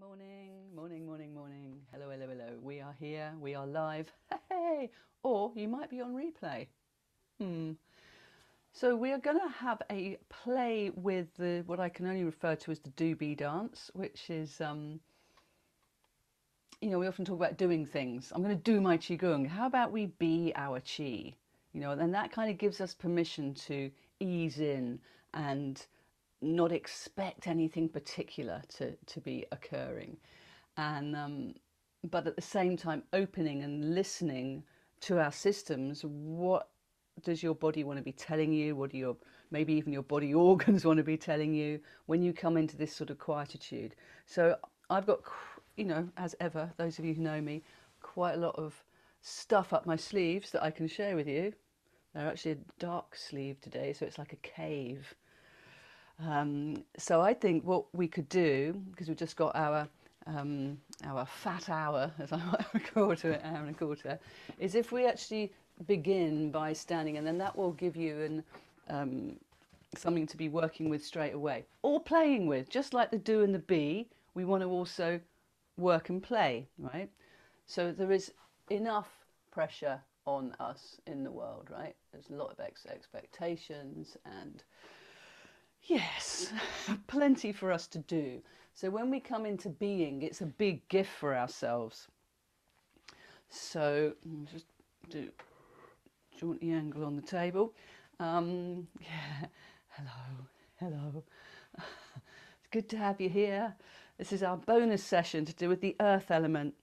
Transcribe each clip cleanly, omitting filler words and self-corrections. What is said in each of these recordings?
Morning, morning, morning, morning. Hello, hello, hello. We are here. We are live. Hey! Or you might be on replay. So we are going to have a play with the what I can only refer to as the doobie dance, which is, we often talk about doing things. I'm going to do my Qigong. How about we be our Qi? And that kind of gives us permission to ease in and not expect anything particular to be occurring. And but at the same time opening and listening to our systems. What does your body want to be telling you? What do your, maybe even your body organs want to be telling you when you come into this sort of quietude? So I've got, as ever, those of you who know me, quite a lot of stuff up my sleeves that I can share with you. They're actually a dark sleeve today, so it's like a cave. So I think what we could do, because we've just got our fat hour, as I might refer to it, hour and a quarter, is if we actually begin by standing, and then that will give you something to be working with straight away, or playing with, just like the do and the be. We want to also work and play, right? So there is enough pressure on us in the world, right? There's a lot of expectations and yes, plenty for us to do. So when we come into being, it's a big gift for ourselves. So just do jaunty angle on the table. Yeah, hello, hello. It's good to have you here. This is our bonus session to do with the earth element.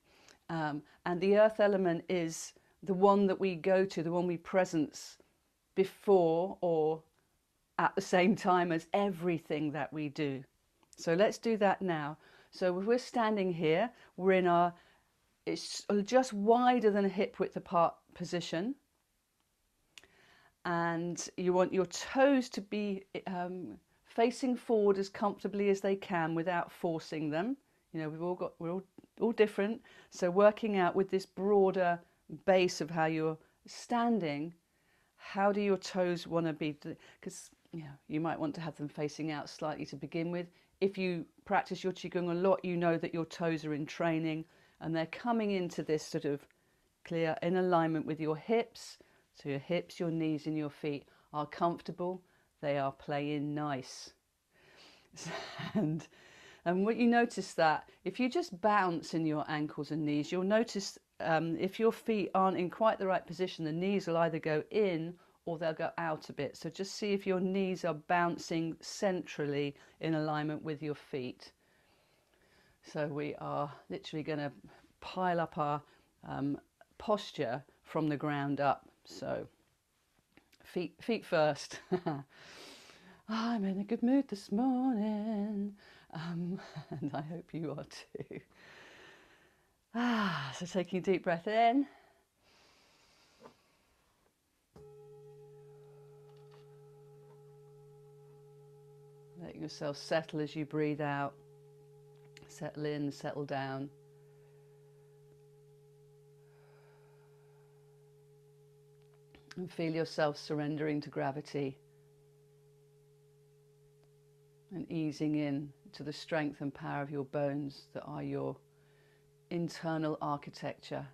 And the earth element is the one that we go to, the one we presence before or at the same time as everything that we do. So let's do that now. So if we're standing here, we're in our, it's just wider than a hip width apart position. And you want your toes to be facing forward as comfortably as they can without forcing them. We're all different. So working out with this broader base of how you're standing, how do your toes want to be? Because you might want to have them facing out slightly to begin with. If you practice your Qigong a lot, you know that your toes are in training and they're coming into this sort of clear in alignment with your hips. So your hips, your knees and your feet are comfortable. They are playing nice. And what you notice that if you just bounce in your ankles and knees, you'll notice if your feet aren't in quite the right position, the knees will either go in or they'll go out a bit. So just see if your knees are bouncing centrally in alignment with your feet. So we are literally going to pile up our posture from the ground up. So feet first. I'm in a good mood this morning, and I hope you are too. So taking a deep breath in. Letting yourself settle as you breathe out. Settle in, settle down. And feel yourself surrendering to gravity and easing in to the strength and power of your bones that are your internal architecture.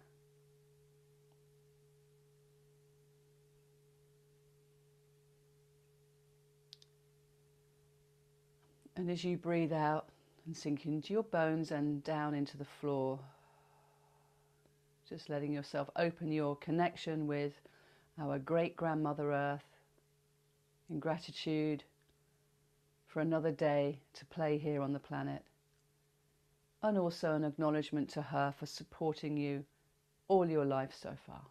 And as you breathe out and sink into your bones and down into the floor, just letting yourself open your connection with our great grandmother Earth in gratitude for another day to play here on the planet, and also an acknowledgement to her for supporting you all your life so far.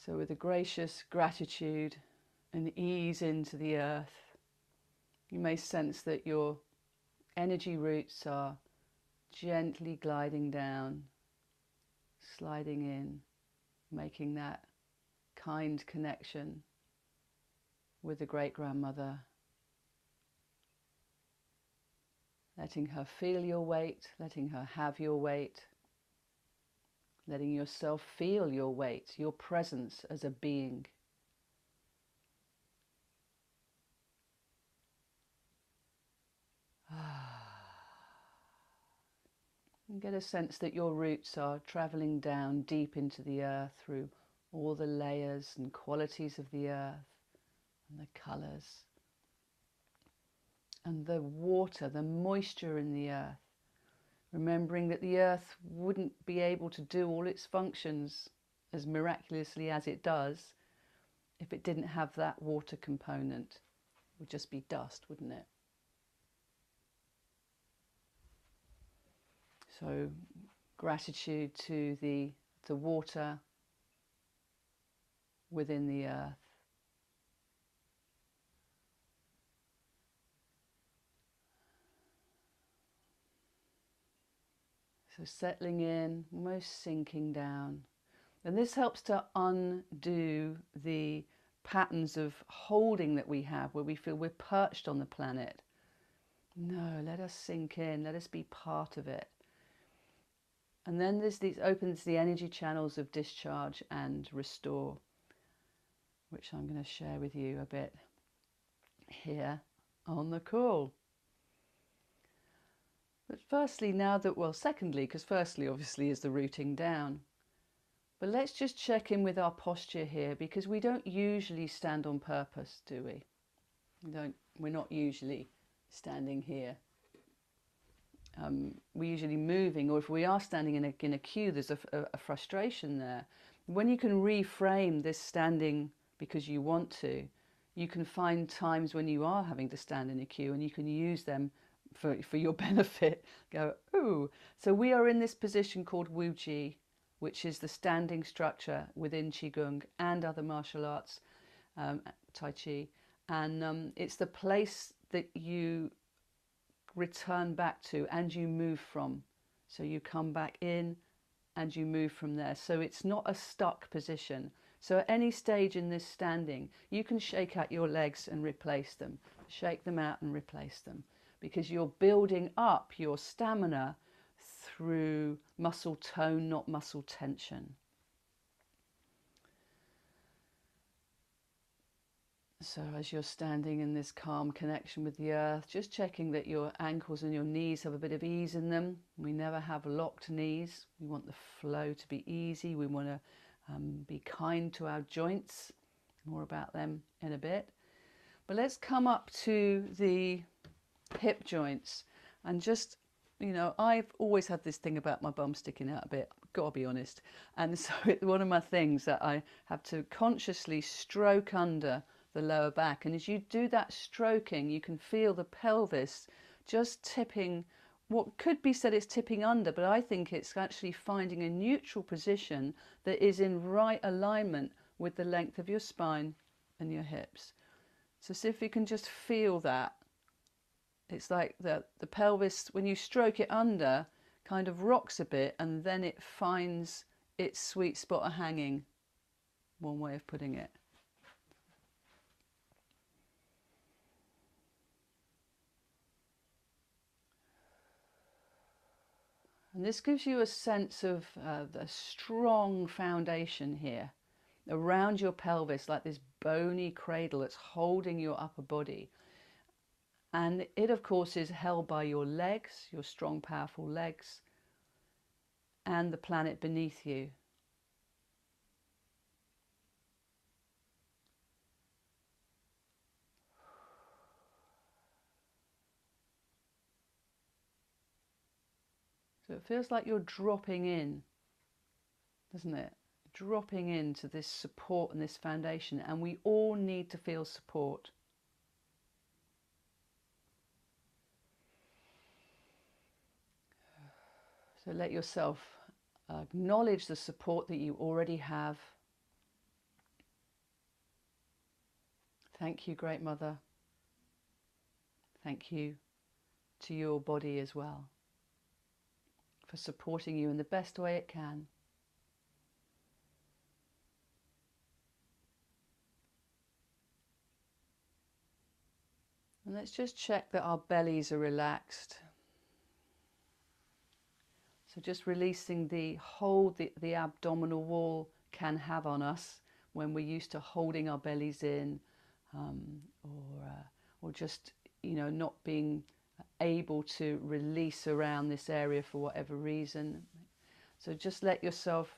So with a gracious gratitude and ease into the earth, you may sense that your energy roots are gently gliding down, sliding in, making that kind connection with the great grandmother, letting her feel your weight, letting her have your weight, letting yourself feel your weight, your presence as a being. And get a sense that your roots are traveling down deep into the earth through all the layers and qualities of the earth and the colours and the water, the moisture in the earth. Remembering that the earth wouldn't be able to do all its functions as miraculously as it does if it didn't have that water component. It would just be dust, wouldn't it? So gratitude to the water within the earth. So settling in, almost sinking down. And this helps to undo the patterns of holding that we have, where we feel we're perched on the planet. No, let us sink in, let us be part of it. And then these opens the energy channels of discharge and restore, which I'm going to share with you a bit here on the call. But firstly, secondly, because firstly obviously is the rooting down. But let's just check in with our posture here, because we don't usually stand on purpose, do we? We're not usually standing here. We're usually moving, or if we are standing in a queue, there's a frustration there. When you can reframe this standing because you want to, you can find times when you are having to stand in a queue, and you can use them for your benefit. Go, ooh. So we are in this position called Wuji, which is the standing structure within Qigong and other martial arts, Tai Chi. And it's the place that you return back to and you move from. So you come back in and you move from there. So it's not a stuck position. So at any stage in this standing, you can shake out your legs and replace them. Shake them out and replace them. Because you're building up your stamina through muscle tone, not muscle tension. So as you're standing in this calm connection with the earth, just checking that your ankles and your knees have a bit of ease in them. We never have locked knees. We want the flow to be easy. We want to be kind to our joints. More about them in a bit. But let's come up to the hip joints and just, I've always had this thing about my bum sticking out a bit, gotta be honest. And so one of my things that I have to consciously stroke under the lower back. And as you do that stroking, you can feel the pelvis just tipping, what could be said it's tipping under, but I think it's actually finding a neutral position that is in right alignment with the length of your spine and your hips. So see if you can just feel that. It's like the pelvis, when you stroke it under, kind of rocks a bit, and then it finds its sweet spot of hanging. One way of putting it. And this gives you a sense of the strong foundation here around your pelvis, like this bony cradle that's holding your upper body. And it, of course, is held by your legs, your strong, powerful legs, and the planet beneath you. So it feels like you're dropping in, doesn't it? Dropping into this support and this foundation. And we all need to feel support. So let yourself acknowledge the support that you already have. Thank you, Great Mother. Thank you to your body as well for supporting you in the best way it can. And let's just check that our bellies are relaxed. So just releasing the hold the abdominal wall can have on us when we're used to holding our bellies in, or just not being able to release around this area for whatever reason. So just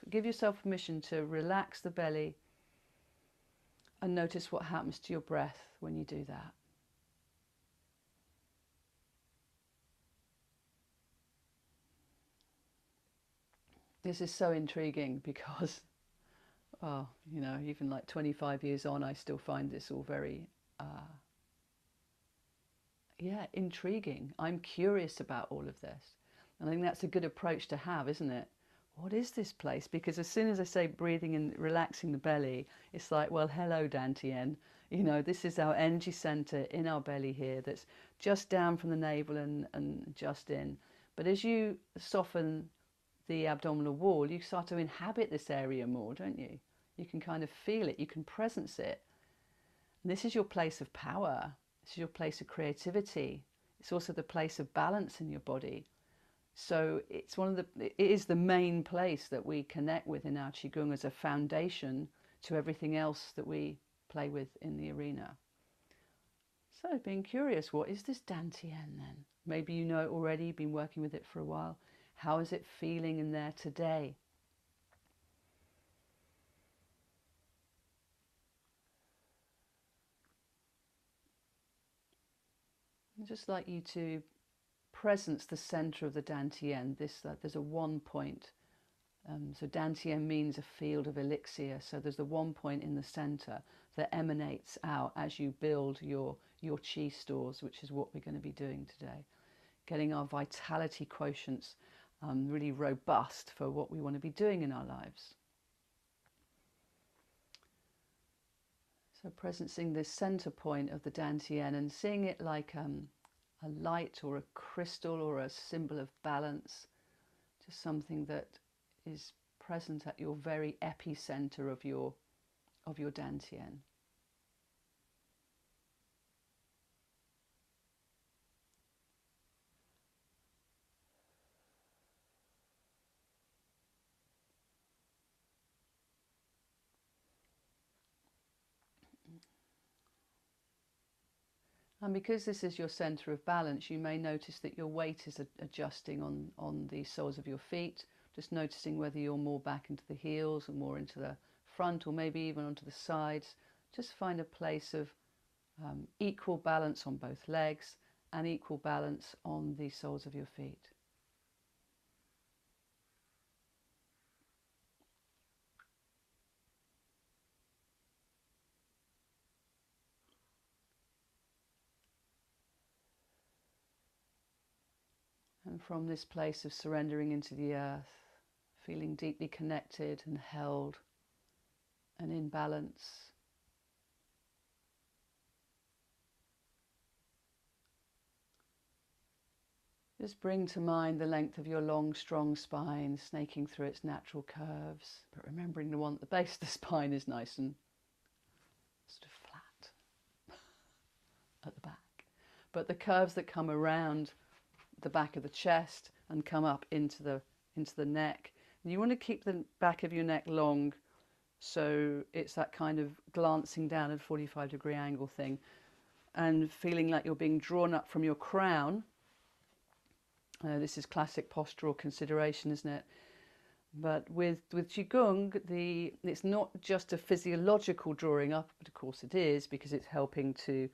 give yourself permission to relax the belly and notice what happens to your breath when you do that. This is so intriguing because, oh, you know, even like 25 years on, I still find this all very, yeah, intriguing. I'm curious about all of this. And I think that's a good approach to have, isn't it? What is this place? Because as soon as I say breathing and relaxing the belly, it's like, well, hello, Dantian. You know, this is our energy center in our belly here that's just down from the navel and just in. But as you soften the abdominal wall, you start to inhabit this area more, don't you? You can kind of feel it, you can presence it. And this is your place of power. This is your place of creativity. It's also the place of balance in your body. So it is the main place that we connect with in our Qigong as a foundation to everything else that we play with in the arena. So being curious, what is this Dantian then? Maybe you know it already, been working with it for a while. How is it feeling in there today? I'd just like you to presence the center of the Dantian. There's a 1 point. So Dantian means a field of elixir. So there's the 1 point in the center that emanates out as you build your chi stores, which is what we're going to be doing today. Getting our vitality quotients really robust for what we want to be doing in our lives. So presencing this center point of the Dantian and seeing it like a light or a crystal or a symbol of balance, just something that is present at your very epicenter of your Dantian. And because this is your center of balance, you may notice that your weight is adjusting on the soles of your feet, just noticing whether you're more back into the heels or more into the front or maybe even onto the sides. Just find a place of equal balance on both legs and equal balance on the soles of your feet. And from this place of surrendering into the earth, feeling deeply connected and held and in balance, just bring to mind the length of your long, strong spine, snaking through its natural curves, but remembering the one at the base of the spine is nice and sort of flat at the back. But the curves that come around the back of the chest and come up into the neck, and you want to keep the back of your neck long, so it's that kind of glancing down at a 45-degree angle thing, and feeling like you're being drawn up from your crown. This is classic postural consideration, isn't it? But with Qigong, it's not just a physiological drawing up, but of course it is, because it's helping to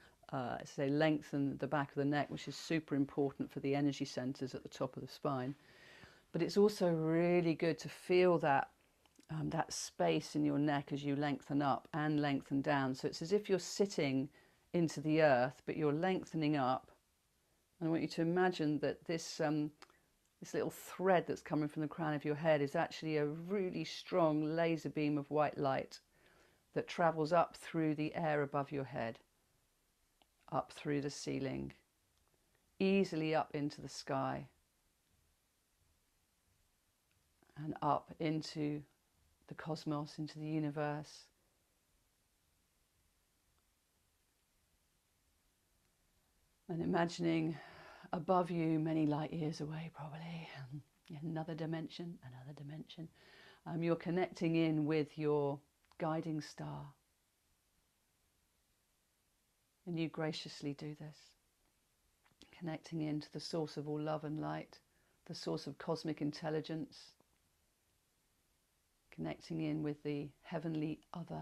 say lengthen the back of the neck, which is super important for the energy centers at the top of the spine. But it's also really good to feel that that space in your neck as you lengthen up and lengthen down. So it's as if you're sitting into the earth, but you're lengthening up. And I want you to imagine that this little thread that's coming from the crown of your head is actually a really strong laser beam of white light that travels up through the air above your head, up through the ceiling, easily up into the sky, and up into the cosmos, into the universe. And imagining above you, many light years away probably, another dimension, you're connecting in with your guiding star. And you graciously do this. connecting into the source of all love and light, the source of cosmic intelligence, connecting in with the heavenly other.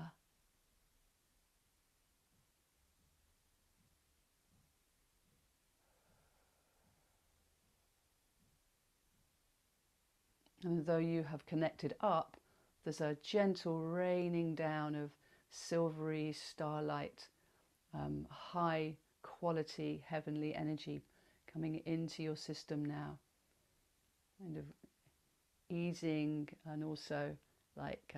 And though you have connected up, there's a gentle raining down of silvery starlight, high quality heavenly energy coming into your system now, kind of easing and also like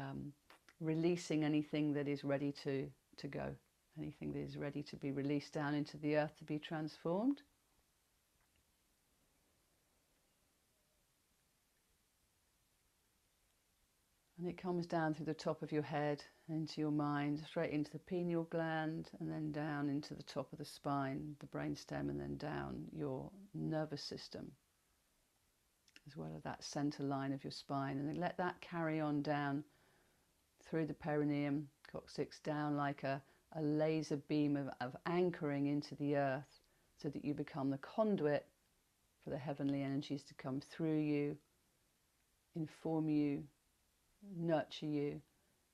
releasing anything that is ready to go, anything that is ready to be released down into the earth to be transformed. And it comes down through the top of your head, into your mind, straight into the pineal gland, and then down into the top of the spine, the brainstem, and then down your nervous system, as well as that center line of your spine. And then let that carry on down through the perineum, coccyx, down like a laser beam of anchoring into the earth, so that you become the conduit for the heavenly energies to come through you, inform you, nurture you,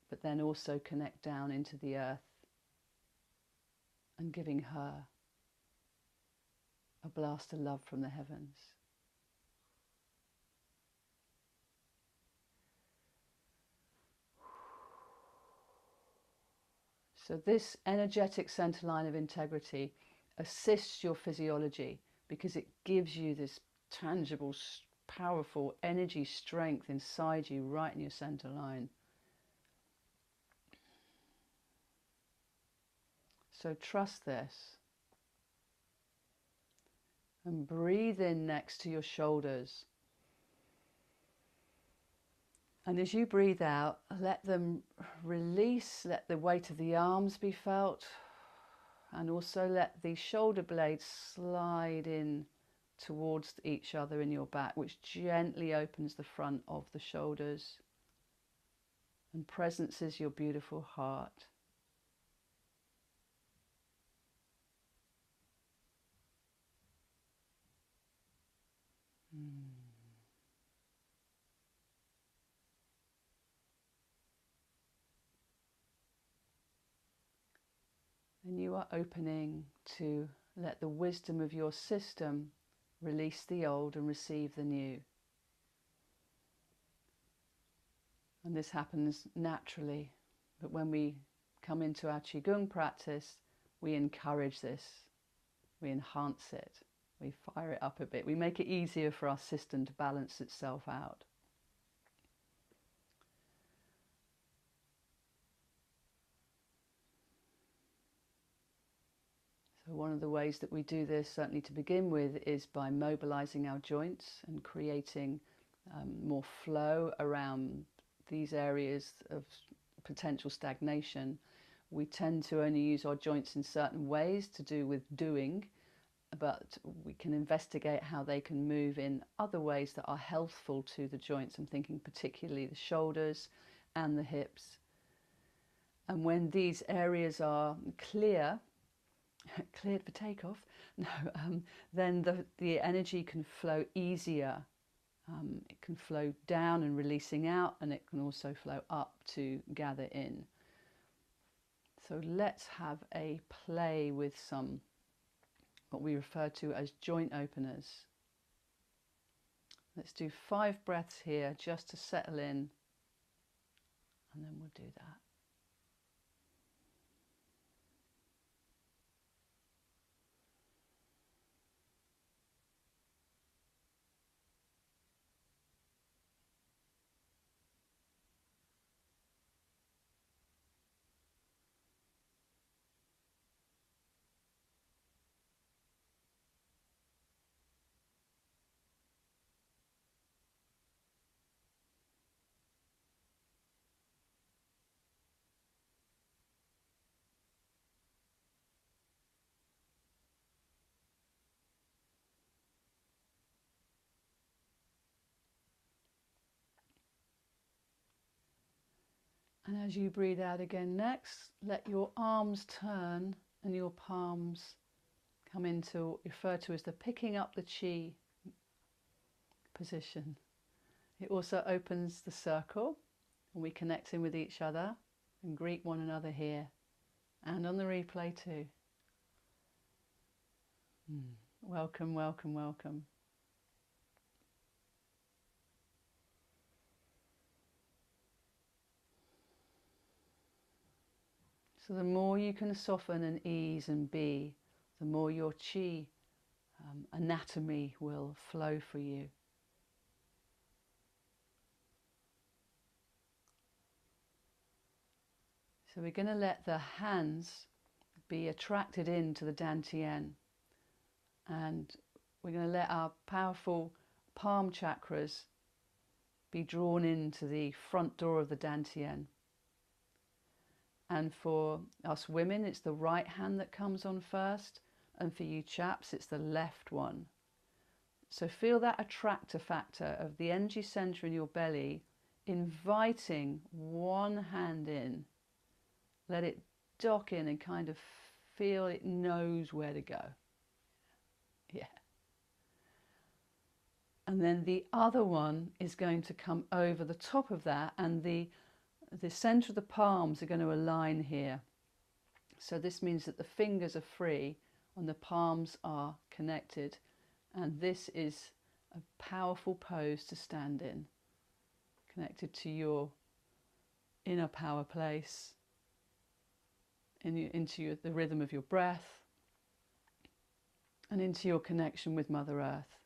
but then also connect down into the earth and giving her a blast of love from the heavens. So this energetic center line of integrity assists your physiology because it gives you this tangible, powerful energy strength inside you, right in your center line. So trust this. And breathe in next to your shoulders. And as you breathe out, let them release, let the weight of the arms be felt, and also let the shoulder blades slide in towards each other in your back, which gently opens the front of the shoulders and presences your beautiful heart. And you are opening to let the wisdom of your system release the old and receive the new. And this happens naturally, but when we come into our Qigong practice, we encourage this, we enhance it, we fire it up a bit, we make it easier for our system to balance itself out. So one of the ways that we do this, certainly to begin with, is by mobilizing our joints and creating more flow around these areas of potential stagnation. We tend to only use our joints in certain ways to do with doing, but we can investigate how they can move in other ways that are healthful to the joints. I'm thinking particularly the shoulders and the hips. And when these areas are cleared for takeoff, then the energy can flow easier. It can flow down and releasing out, and it can also flow up to gather in. So let's have a play with some what we refer to as joint openers. Let's do 5 breaths here just to settle in, and then we'll do that. And as you breathe out again next, let your arms turn and your palms come into referred to as the picking up the chi position. It also opens the circle, and we connect in with each other and greet one another here and on the replay too. Welcome, welcome, welcome. So the more you can soften and ease and be, the more your chi anatomy will flow for you. So we're going to let the hands be attracted into the dantian, and we're going to let our powerful palm chakras be drawn into the front door of the dantian. And for us women, it's the right hand that comes on first, and for you chaps, it's the left one. So feel that attractor factor of the energy center in your belly inviting one hand in. Let it dock in and kind of feel it knows where to go. Yeah. And then the other one is going to come over the top of that, and the center of the palms are going to align here. So this means that the fingers are free and the palms are connected. And this is a powerful pose to stand in, connected to your inner power place, into the rhythm of your breath, and into your connection with Mother Earth.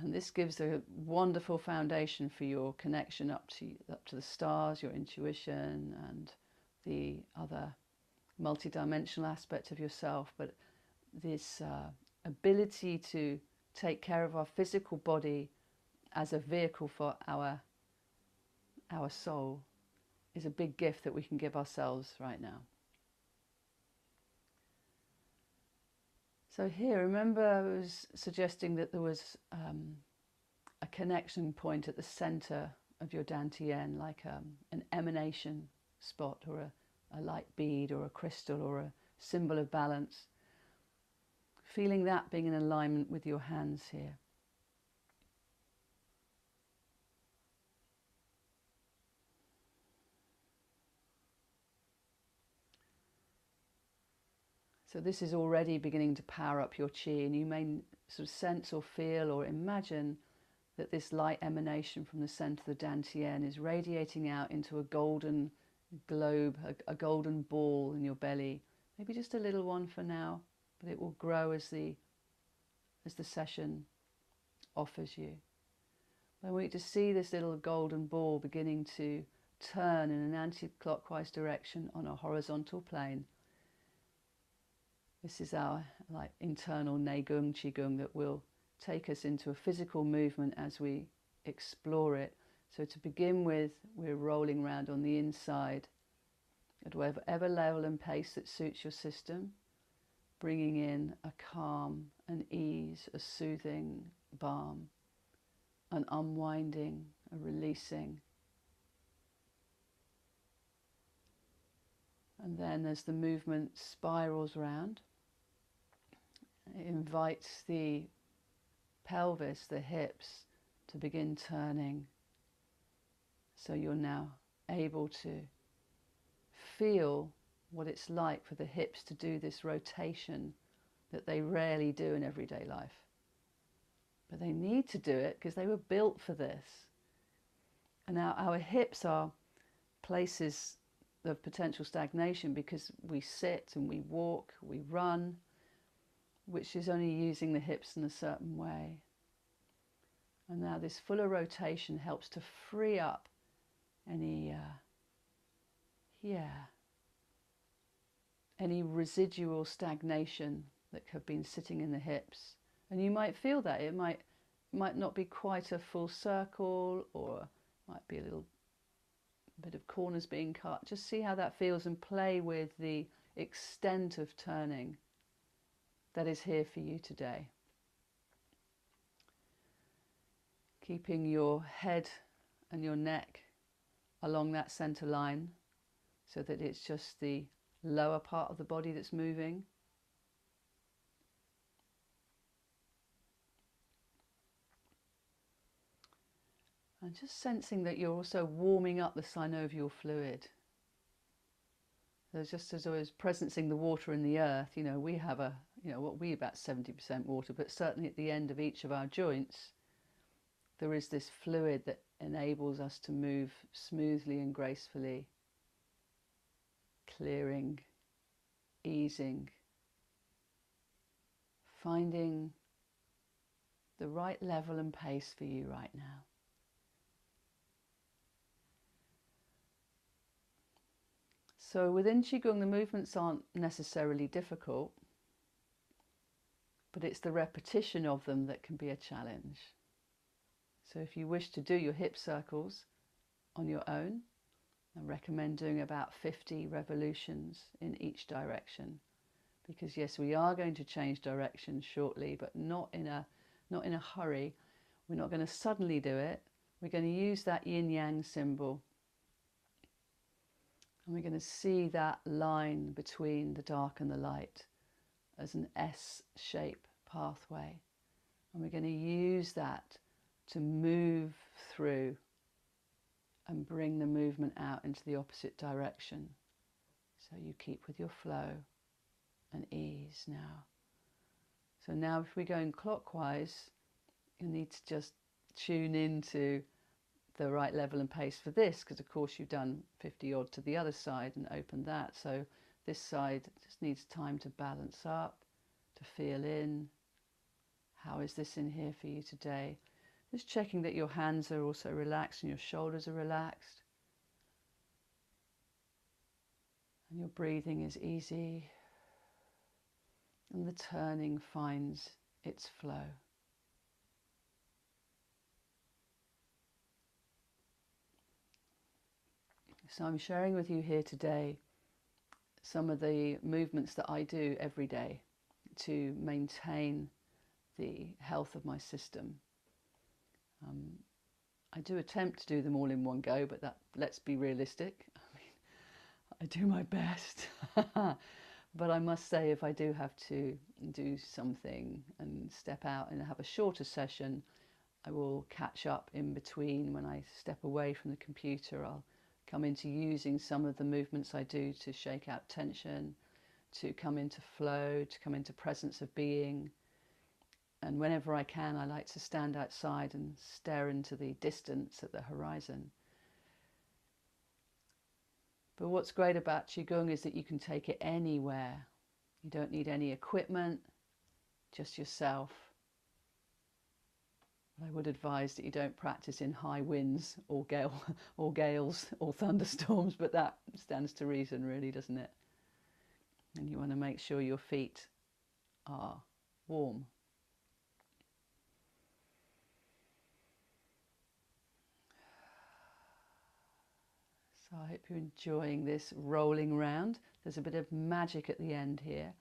And this gives a wonderful foundation for your connection up to the stars, your intuition, and the other multidimensional aspect of yourself. But this ability to take care of our physical body as a vehicle for our soul is a big gift that we can give ourselves right now. So here, remember I was suggesting that there was a connection point at the center of your dantian, like an emanation spot, or a light bead, or a crystal, or a symbol of balance. Feeling that being in alignment with your hands here. So this is already beginning to power up your chi, and you may sort of sense or feel or imagine that this light emanation from the center of the dantian is radiating out into a golden globe, a golden ball in your belly. Maybe just a little one for now, but it will grow as the session offers you. I want you to see this little golden ball beginning to turn in an anti-clockwise direction on a horizontal plane. This is our internal Neigong Qigong that will take us into a physical movement as we explore it. So to begin with, we're rolling around on the inside at whatever level and pace that suits your system, bringing in a calm, an ease, a soothing balm, an unwinding, a releasing. And then as the movement spirals round, it invites the pelvis, the hips, to begin turning. So you're now able to feel what it's like for the hips to do this rotation that they rarely do in everyday life. But they need to do it because they were built for this. And now our hips are places of potential stagnation because we sit and we walk, we run, which is only using the hips in a certain way. And now this fuller rotation helps to free up any residual stagnation that have been sitting in the hips. And you might feel that it might not be quite a full circle, or might be a little bit of corners being cut. Just see how that feels and play with the extent of turning that is here for you today. Keeping your head and your neck along that center line so that it's just the lower part of the body that's moving. And just sensing that you're also warming up the synovial fluid. So just as I was presencing the water in the earth, we have about 70% water, but certainly at the end of each of our joints, there is this fluid that enables us to move smoothly and gracefully, clearing, easing, finding the right level and pace for you right now. So within Qigong, the movements aren't necessarily difficult, but it's the repetition of them that can be a challenge. So if you wish to do your hip circles on your own, I recommend doing about 50 revolutions in each direction, because yes, we are going to change direction shortly, but not in a hurry. We're not going to suddenly do it. We're going to use that yin-yang symbol. And we're going to see that line between the dark and the light as an S-shape pathway. And we're going to use that to move through and bring the movement out into the opposite direction. So you keep with your flow and ease now. So now if we're going clockwise, you need to just tune into the right level and pace for this, because of course you've done 50 odd to the other side and opened that. So this side just needs time to balance up, to feel in. How is this in here for you today? Just checking that your hands are also relaxed and your shoulders are relaxed. And your breathing is easy. And the turning finds its flow. So I'm sharing with you here today some of the movements that I do every day to maintain the health of my system. I do attempt to do them all in one go, but let's be realistic. I do my best. But I must say, if I do have to do something and step out and have a shorter session, I will catch up in between. When I step away from the computer, I'll come into using some of the movements I do to shake out tension, to come into flow, to come into presence of being. And whenever I can, I like to stand outside and stare into the distance at the horizon. But what's great about Qigong is that you can take it anywhere. You don't need any equipment, just yourself. But I would advise that you don't practice in high winds or gales or thunderstorms, but that stands to reason really, doesn't it? And you want to make sure your feet are warm. So I hope you're enjoying this rolling round. There's a bit of magic at the end here.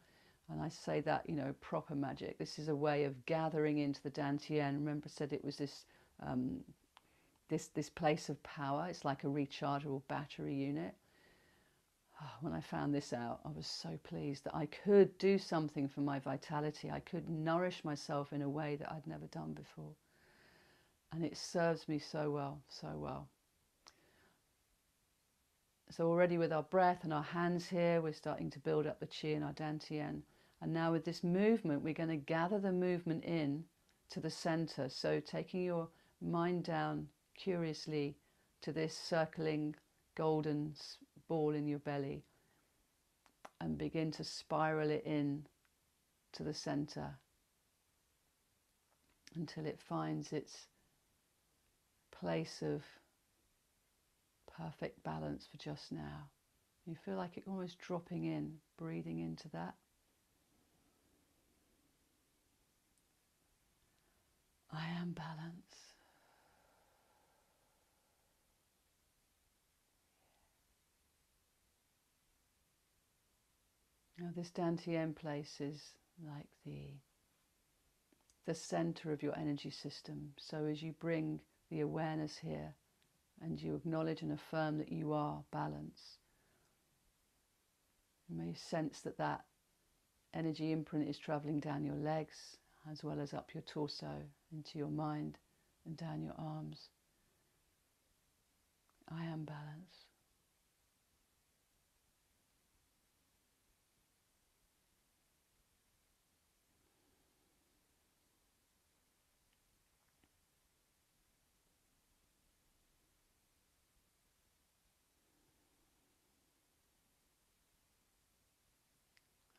And I say that, proper magic. This is a way of gathering into the Dantian. Remember I said it was this, this place of power. It's like a rechargeable battery unit. When I found this out, I was so pleased that I could do something for my vitality. I could nourish myself in a way that I'd never done before. And it serves me so well, so well. So already with our breath and our hands here, we're starting to build up the qi in our dantian. And now with this movement, we're going to gather the movement in to the center. So taking your mind down curiously to this circling golden ball in your belly, and begin to spiral it in to the center until it finds its place of perfect balance for just now. You feel like it almost dropping in, breathing into that. I am balance. Now this Dantian place is like the center of your energy system. So as you bring the awareness here and you acknowledge and affirm that you are balance. You may sense that that energy imprint is traveling down your legs as well as up your torso, into your mind and down your arms. I am balance.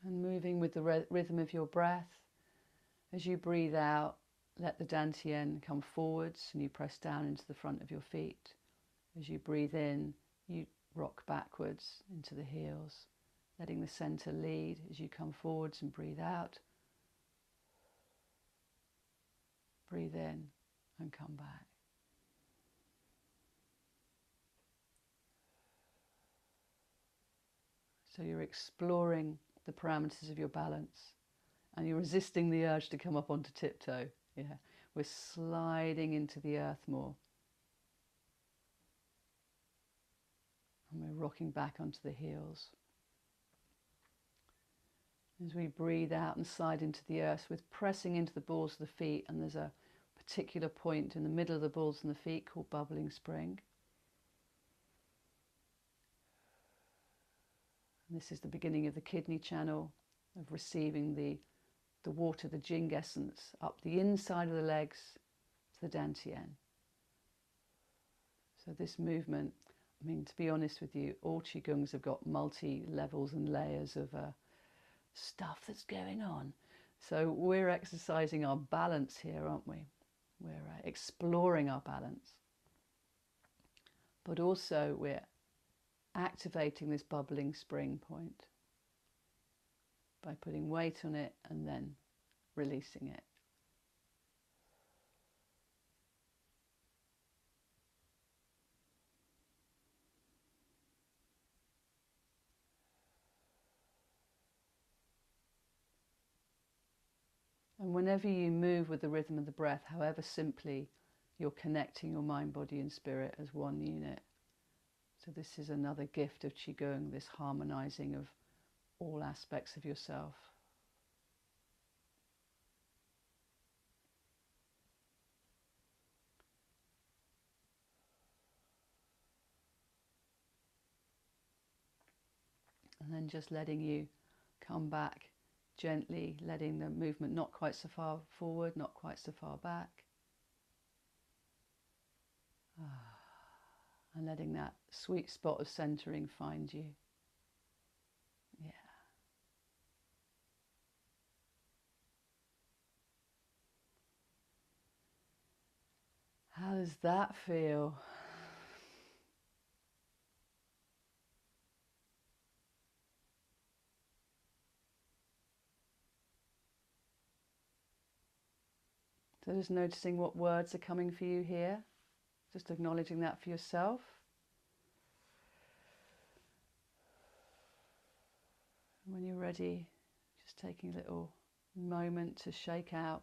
And moving with the rhythm of your breath, as you breathe out, let the dantian come forwards and you press down into the front of your feet. As you breathe in, you rock backwards into the heels, letting the center lead as you come forwards and breathe out. Breathe in and come back. So you're exploring the parameters of your balance, and you're resisting the urge to come up onto tiptoe. Yeah, we're sliding into the earth more. And we're rocking back onto the heels. As we breathe out and slide into the earth, we're pressing into the balls of the feet, and there's a particular point in the middle of the balls and the feet called bubbling spring. And this is the beginning of the kidney channel, of receiving the water, the Jing essence, up the inside of the legs to the dantian. So this movement, I mean, to be honest with you, all Qigongs have got multi-levels and layers of stuff that's going on. So we're exercising our balance here, aren't we? We're exploring our balance. But also we're activating this bubbling spring point by putting weight on it and then releasing it. And whenever you move with the rhythm of the breath, however simply, you're connecting your mind, body and spirit as one unit. So this is another gift of Qigong, this harmonizing of all aspects of yourself. And then just letting you come back gently, letting the movement not quite so far forward, not quite so far back. And letting that sweet spot of centering find you. Yeah. How does that feel? So just noticing what words are coming for you here. Just acknowledging that for yourself. And when you're ready, just taking a little moment to shake out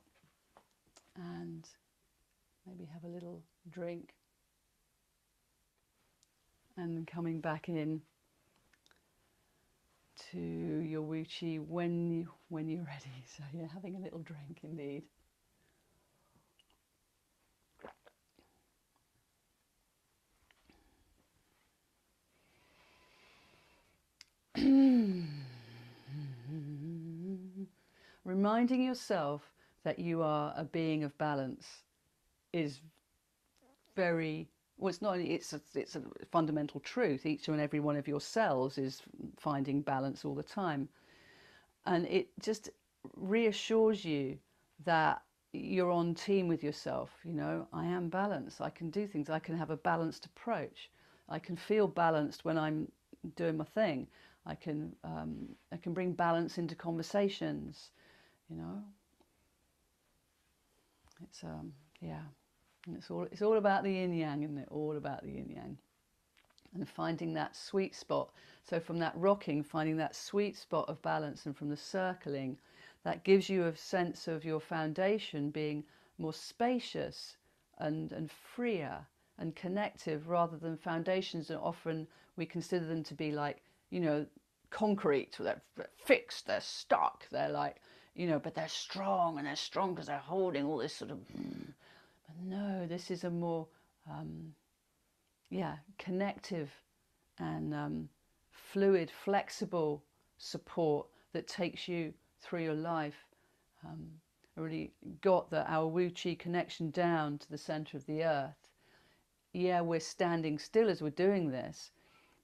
and maybe have a little drink. And coming back in to your Wuji when you're ready. So yeah, having a little drink indeed. Reminding yourself that you are a being of balance is very, well, it's not, it's a fundamental truth. Each and every one of your cells is finding balance all the time. And it just reassures you that you're on team with yourself. You know, I am balanced. I can do things. I can have a balanced approach. I can feel balanced when I'm doing my thing. I can bring balance into conversations. You know, it's yeah, and it's all about the yin yang, isn't it? All about the yin yang, and finding that sweet spot. So from that rocking, finding that sweet spot of balance, and from the circling, that gives you a sense of your foundation being more spacious and freer, and connective rather than foundations. And often we consider them to be like, you know, concrete. They're fixed, they're stuck, they're like, you know, but they're strong, and they're strong because they're holding all this sort of. But no, this is a more, connective and fluid, flexible support that takes you through your life. I really got our Wuji connection down to the center of the earth. Yeah, we're standing still as we're doing this,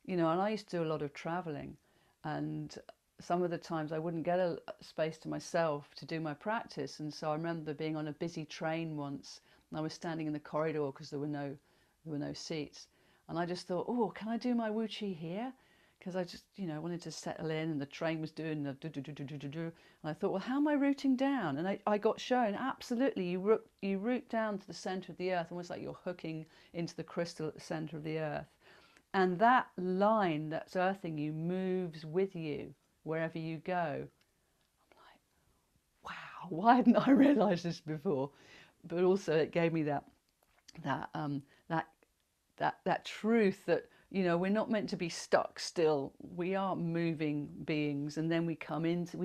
you know, and I used to do a lot of traveling, and some of the times I wouldn't get a space to myself to do my practice. And so I remember being on a busy train once, and I was standing in the corridor because there were no seats, and I just thought, oh, can I do my Wuji here? Because I just, you know, wanted to settle in, and the train was doing the do-do-do-do-do-do. And I thought, well, how am I rooting down? And I got shown, absolutely, you root down to the center of the earth, almost like you're hooking into the crystal at the center of the earth. And that line that's earthing you moves with you wherever you go. I'm like, wow, why hadn't I realized this before? But also it gave me that truth that, you know, we're not meant to be stuck still. We are moving beings, and then we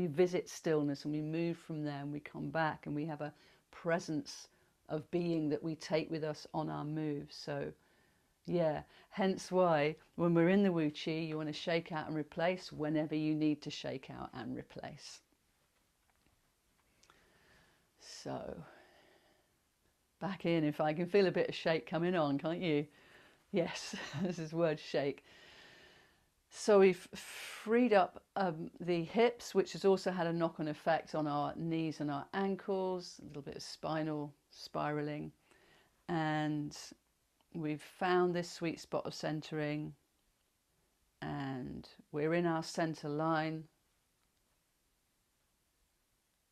visit stillness, and we move from there, and we come back, and we have a presence of being that we take with us on our moves. So yeah, hence why when we're in the Wuji, you want to shake out and replace whenever you need to shake out and replace. So back in, if I can feel a bit of shake coming on, can't you? Yes, this is the word shake. So we've freed up the hips, which has also had a knock-on effect on our knees and our ankles, a little bit of spinal spiraling. And we've found this sweet spot of centering, and we're in our center line,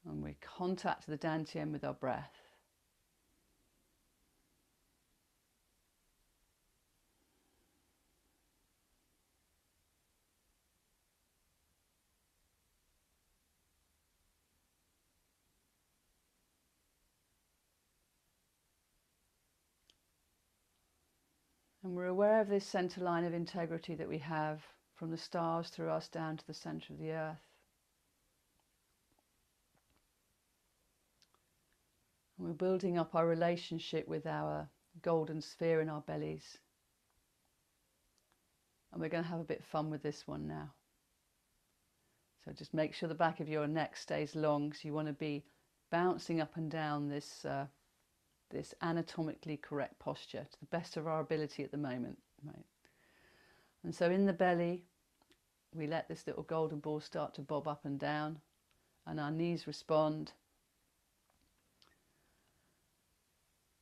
and we contact the dantian with our breath. And we're aware of this center line of integrity that we have from the stars through us down to the center of the earth. And we're building up our relationship with our golden sphere in our bellies. And we're going to have a bit of fun with this one now. So just make sure the back of your neck stays long, so you want to be bouncing up and down this this anatomically correct posture to the best of our ability at the moment. Right. And so in the belly, we let this little golden ball start to bob up and down, and our knees respond.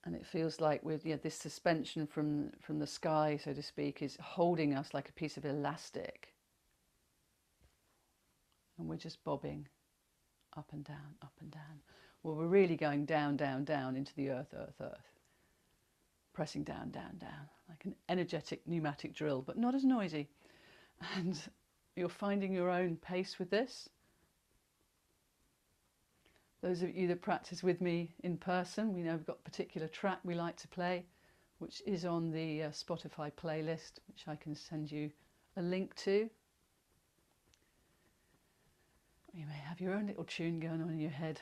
And it feels like this suspension from the sky, so to speak, is holding us like a piece of elastic. And we're just bobbing up and down, up and down. Well, we're really going down, down, down into the earth, earth, earth. Pressing down, down, down, like an energetic pneumatic drill, but not as noisy. And you're finding your own pace with this. Those of you that practice with me in person, we know we've got a particular track we like to play, which is on the Spotify playlist, which I can send you a link to. You may have your own little tune going on in your head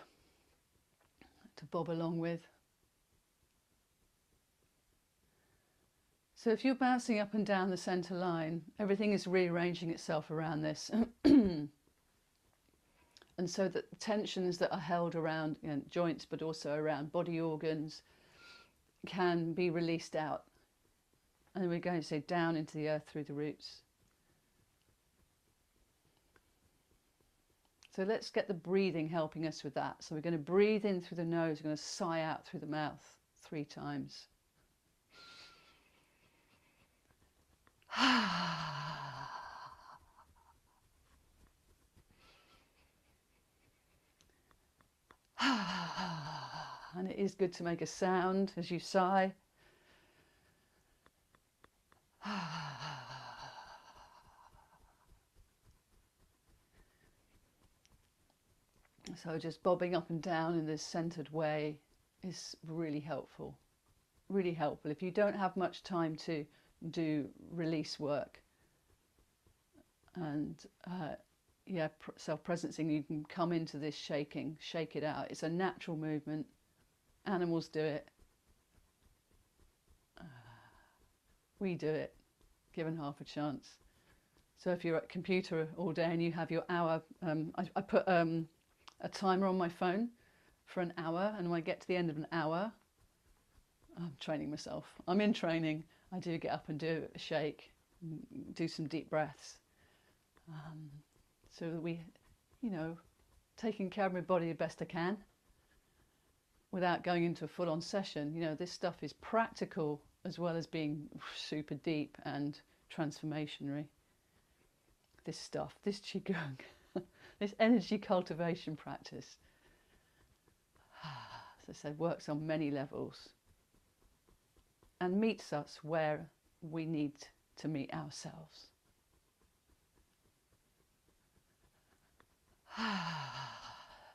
to bob along with. So if you're bouncing up and down the center line, everything is rearranging itself around this. And so that the tensions that are held around joints, but also around body organs, can be released out. And we're going to say down into the earth through the roots. So let's get the breathing helping us with that. So we're going to breathe in through the nose, we're going to sigh out through the mouth 3 times. And it is good to make a sound as you sigh. So just bobbing up and down in this centered way is really helpful. really helpful. If you don't have much time to do release work and yeah, self-presencing, you can come into this shaking, shake it out. It's a natural movement. Animals do it. We do it, given half a chance. So if you're at computer all day and you have your hour, I put a timer on my phone for an hour, and when I get to the end of an hour, I'm training myself. I'm in training. I do get up and do a shake, do some deep breaths. So that we, you know, taking care of my body the best I can without going into a full-on session. You know, this stuff is practical as well as being super deep and transformationary. This stuff, this Qigong, this energy cultivation practice, as I said, works on many levels and meets us where we need to meet ourselves.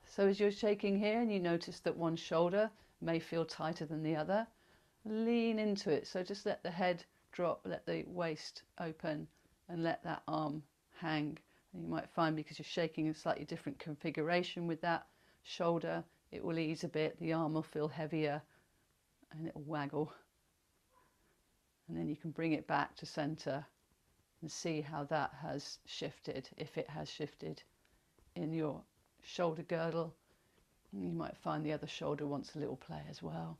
So as you're shaking here and you notice that one shoulder may feel tighter than the other, lean into it. So just let the head drop, let the waist open, and let that arm hang. And you might find, because you're shaking a slightly different configuration with that shoulder, it will ease a bit, the arm will feel heavier, and it will waggle. And then you can bring it back to center and see how that has shifted, if it has shifted in your shoulder girdle. And you might find the other shoulder wants a little play as well.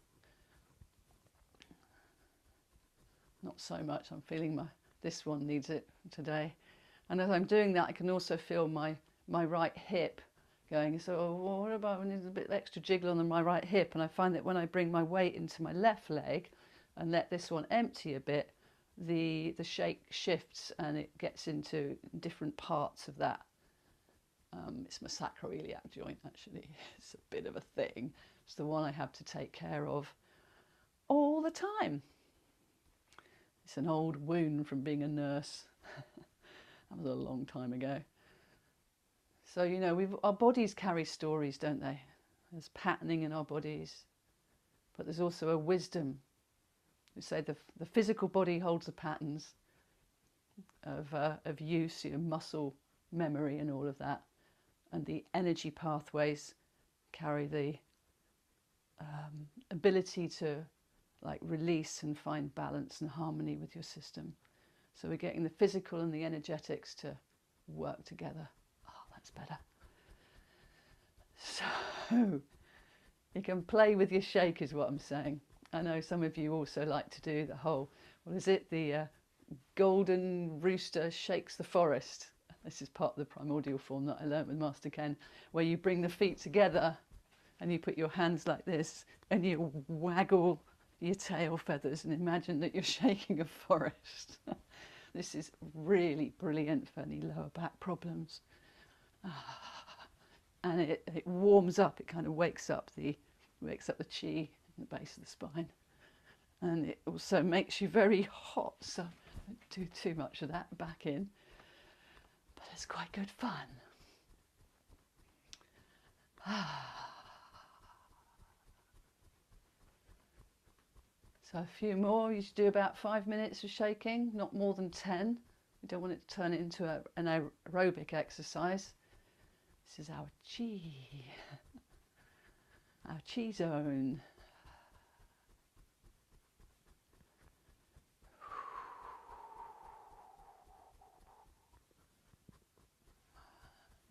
Not so much. I'm feeling this one needs it today. And as I'm doing that, I can also feel my right hip going. So well, what about when there's a bit of extra jiggle on my right hip? And I find that when I bring my weight into my left leg and let this one empty a bit, the shake shifts and it gets into different parts of that. It's my sacroiliac joint, actually. It's a bit of a thing. It's the one I have to take care of all the time. It's an old wound from being a nurse. That was a long time ago. So, you know, our bodies carry stories, don't they? There's patterning in our bodies, but there's also a wisdom. We say the physical body holds the patterns of use, you know, muscle memory and all of that. And the energy pathways carry the ability to like release and find balance and harmony with your system. So we're getting the physical and the energetics to work together. Oh, that's better. So you can play with your shake is what I'm saying. I know some of you also like to do the whole, what is it? The golden rooster shakes the forest. This is part of the primordial form that I learned with Master Ken, where you bring the feet together and you put your hands like this and you waggle your tail feathers and imagine that you're shaking a forest. This is really brilliant for any lower back problems. And it warms up, it kind of wakes up the chi in the base of the spine. And it also makes you very hot, so don't do too much of that back in. But it's quite good fun. So a few more. You should do about 5 minutes of shaking, not more than 10. You don't want it to turn it into an aerobic exercise. This is our chi, our chi zone.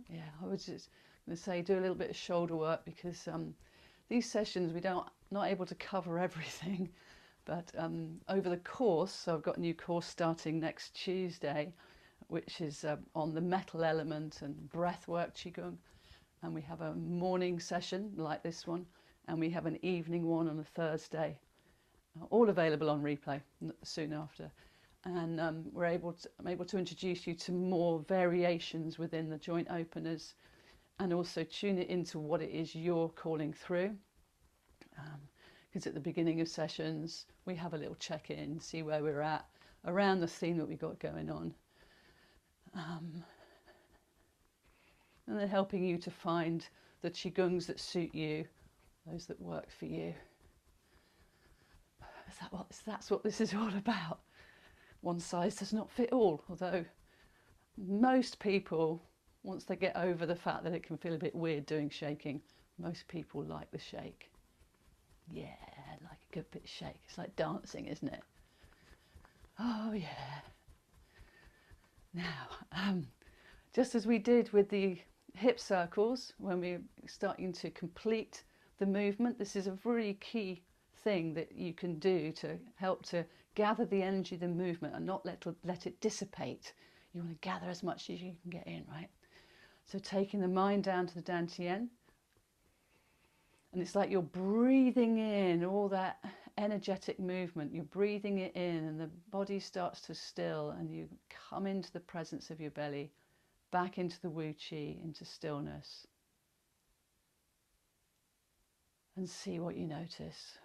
Yeah, I was just going to say do a little bit of shoulder work, because these sessions not able to cover everything, but over the course, so I've got a new course starting next Tuesday, which is on the metal element and breath work Qigong, and we have a morning session like this one, and we have an evening one on a Thursday, all available on replay soon after. And I'm able to introduce you to more variations within the joint openers, and also tune it into what it is you're calling through. Because at the beginning of sessions, we have a little check-in, see where we're at around the theme that we've got going on. And then helping you to find the Qigongs that suit you, those that work for you. That's what this is all about. One size does not fit all, although most people, once they get over the fact that it can feel a bit weird doing shaking, most people like the shake. Yeah, like a good bit of shake. It's like dancing, isn't it? Oh yeah. Now, just as we did with the hip circles, when we're starting to complete the movement, this is a really key thing that you can do to help to gather the energy of the movement and not let it dissipate. You want to gather as much as you can get in, right? So taking the mind down to the dantian, and it's like you're breathing in all that energetic movement. You're breathing it in, and the body starts to still, and you come into the presence of your belly, back into the Wuji, into stillness, and see what you notice.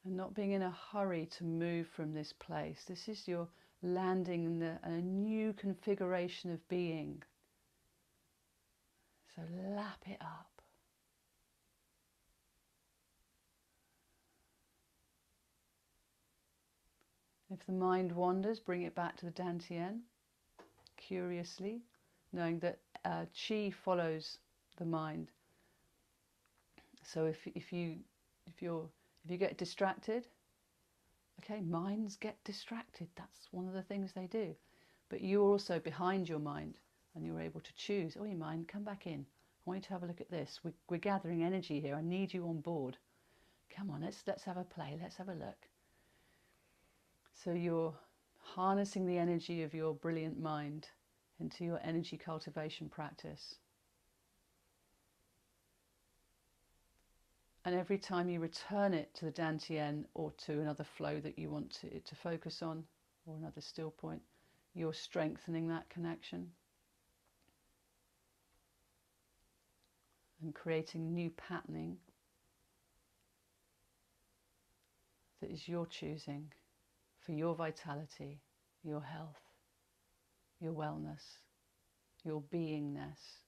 And not being in a hurry to move from this place. This is your landing in a new configuration of being. So lap it up. If the mind wanders, bring it back to the dantian, curiously, knowing that qi follows the mind. So if you get distracted, okay, minds get distracted. That's one of the things they do. But you're also behind your mind, and you're able to choose. Oh, your mind, come back in. I want you to have a look at this. We're gathering energy here. I need you on board. Come on, let's have a play. Let's have a look. So you're harnessing the energy of your brilliant mind into your energy cultivation practice. And every time you return it to the dantian or to another flow that you want it to focus on, or another still point, you're strengthening that connection and creating new patterning that is your choosing for your vitality, your health, your wellness, your beingness.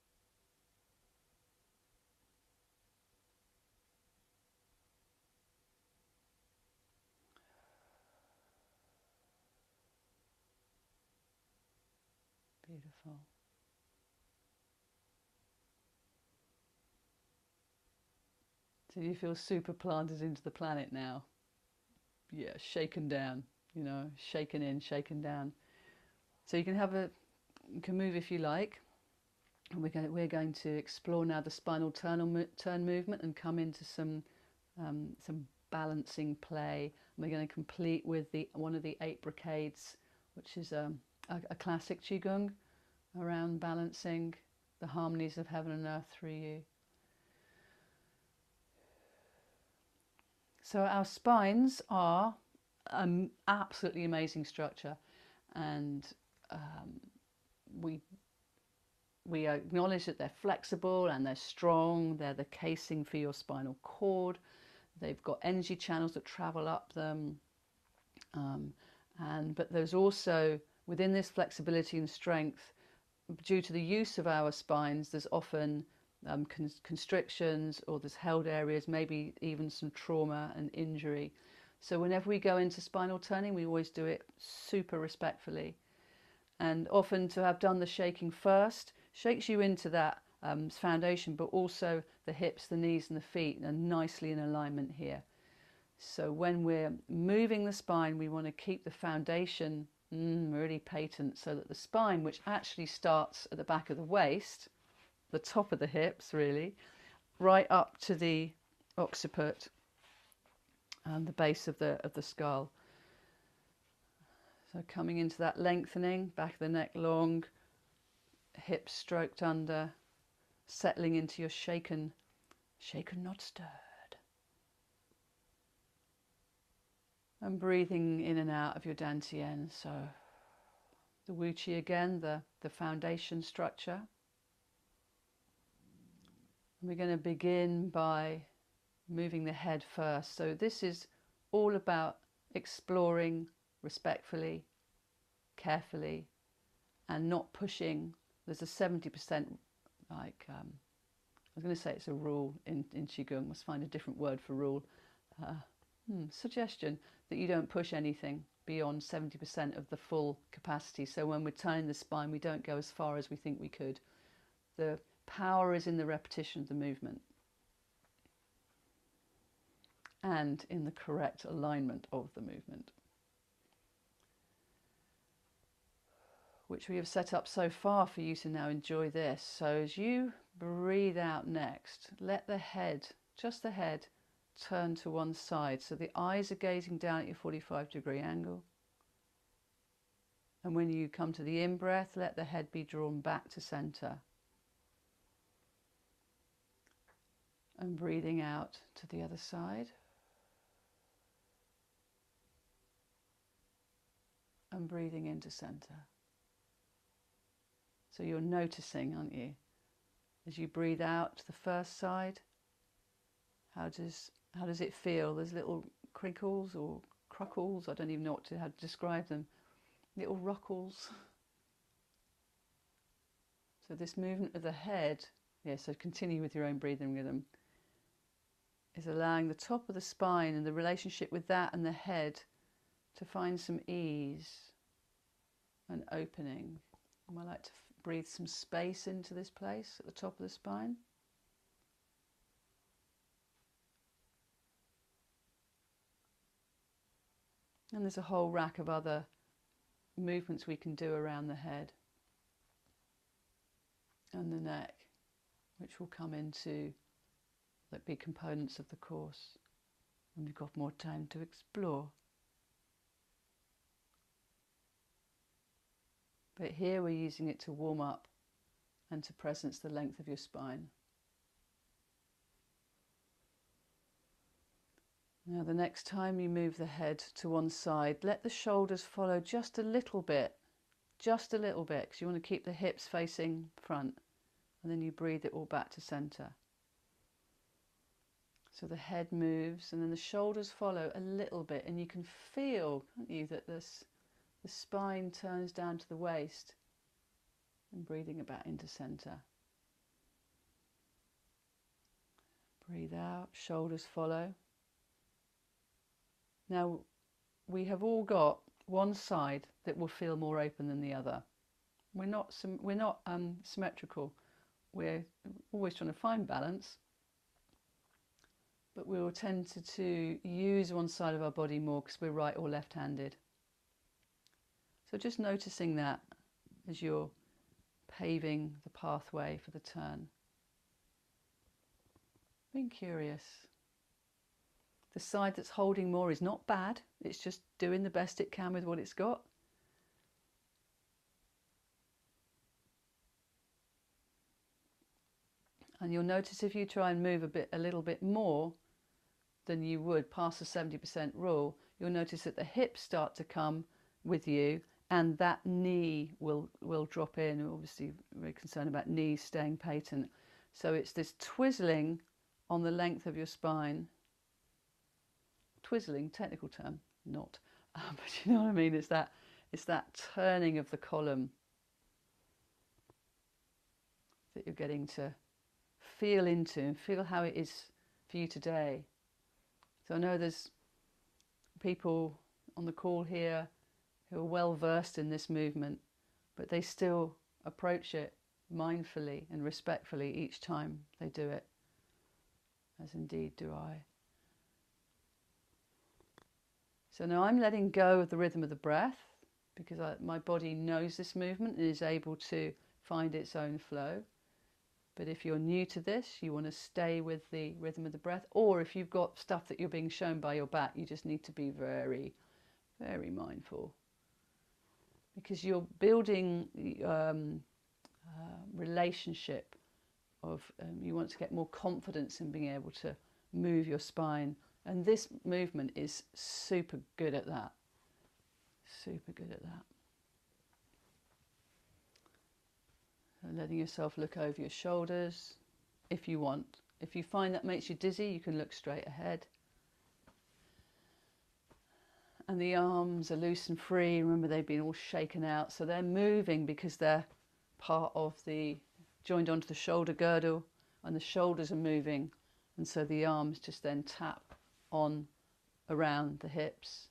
Beautiful. So you feel super planted into the planet now. Yeah, shaken down, you know, shaken in, shaken down. So you can move if you like. And we're going to explore now the spinal turn movement and come into some balancing play. And we're going to complete with one of the 8 brocades, which is a classic Qigong around balancing the harmonies of heaven and earth through you. So our spines are an absolutely amazing structure, and we acknowledge that they're flexible and they're strong. They're the casing for your spinal cord. They've got energy channels that travel up them, but there's also, within this flexibility and strength, due to the use of our spines, there's often constrictions, or there's held areas, maybe even some trauma and injury. So whenever we go into spinal turning, we always do it super respectfully. And often to have done the shaking first shakes you into that foundation, but also the hips, the knees and the feet are nicely in alignment here. So when we're moving the spine, we want to keep the foundation really patent, so that the spine, which actually starts at the back of the waist, the top of the hips really, right up to the occiput and the base of the skull. So coming into that lengthening, back of the neck long, hips stroked under, settling into your shaken not stirred. And breathing in and out of your dantian. So the Wuji again, the foundation structure. And we're going to begin by moving the head first. So this is all about exploring respectfully, carefully, and not pushing. There's a 70% like, I was going to say it's a rule in Qigong. Let's find a different word for rule. Suggestion that you don't push anything beyond 70% of the full capacity. So when we're turning the spine, we don't go as far as we think we could. The power is in the repetition of the movement and in the correct alignment of the movement, which we have set up so far for you to now enjoy this. So as you breathe out next, let the head, just the head, turn to one side. So the eyes are gazing down at your 45-degree angle. And when you come to the in-breath, let the head be drawn back to center. And breathing out to the other side. And breathing into center. So you're noticing, aren't you? As you breathe out to the first side, how does it feel? There's little crinkles or cruckles, I don't even know how to describe them. Little ruckles. So this movement of the head, so continue with your own breathing rhythm, is allowing the top of the spine and the relationship with that and the head to find some ease and opening. And I like to breathe some space into this place at the top of the spine. And there's a whole rack of other movements we can do around the head and the neck, which will come into the big components of the course when we've got more time to explore. But here we're using it to warm up and to presence the length of your spine. Now the next time you move the head to one side, let the shoulders follow just a little bit, because you want to keep the hips facing front, and then you breathe it all back to center. So the head moves and then the shoulders follow a little bit, and you can feel, can't you, that the spine turns down to the waist, and breathing it back into center. Breathe out, shoulders follow. Now, we have all got one side that will feel more open than the other. We're not symmetrical. We're always trying to find balance, but we will tend to use one side of our body more because we're right or left-handed. So just noticing that as you're paving the pathway for the turn. Being curious. The side that's holding more is not bad, it's just doing the best it can with what it's got. And you'll notice if you try and move a little bit more than you would past the 70% rule, you'll notice that the hips start to come with you and that knee will drop in. We're obviously very concerned about knees staying patent. So it's this twizzling on the length of your spine. Twizzling, technical term, not, but you know what I mean. It's that turning of the column that you're getting to feel into and feel how it is for you today. So I know there's people on the call here who are well versed in this movement, but they still approach it mindfully and respectfully each time they do it, as indeed do I. So now I'm letting go of the rhythm of the breath because my body knows this movement and is able to find its own flow. But if you're new to this, you want to stay with the rhythm of the breath, or if you've got stuff that you're being shown by your back, you just need to be very, very mindful. Because you're building relationship of, you want to get more confidence in being able to move your spine. And this movement is super good at that. Super good at that. letting yourself look over your shoulders if you want. If you find that makes you dizzy, you can look straight ahead. And the arms are loose and free. Remember, they've been all shaken out, so they're moving because they're part of the, joined onto the shoulder girdle, and the shoulders are moving, and so the arms just then tap on around the hips.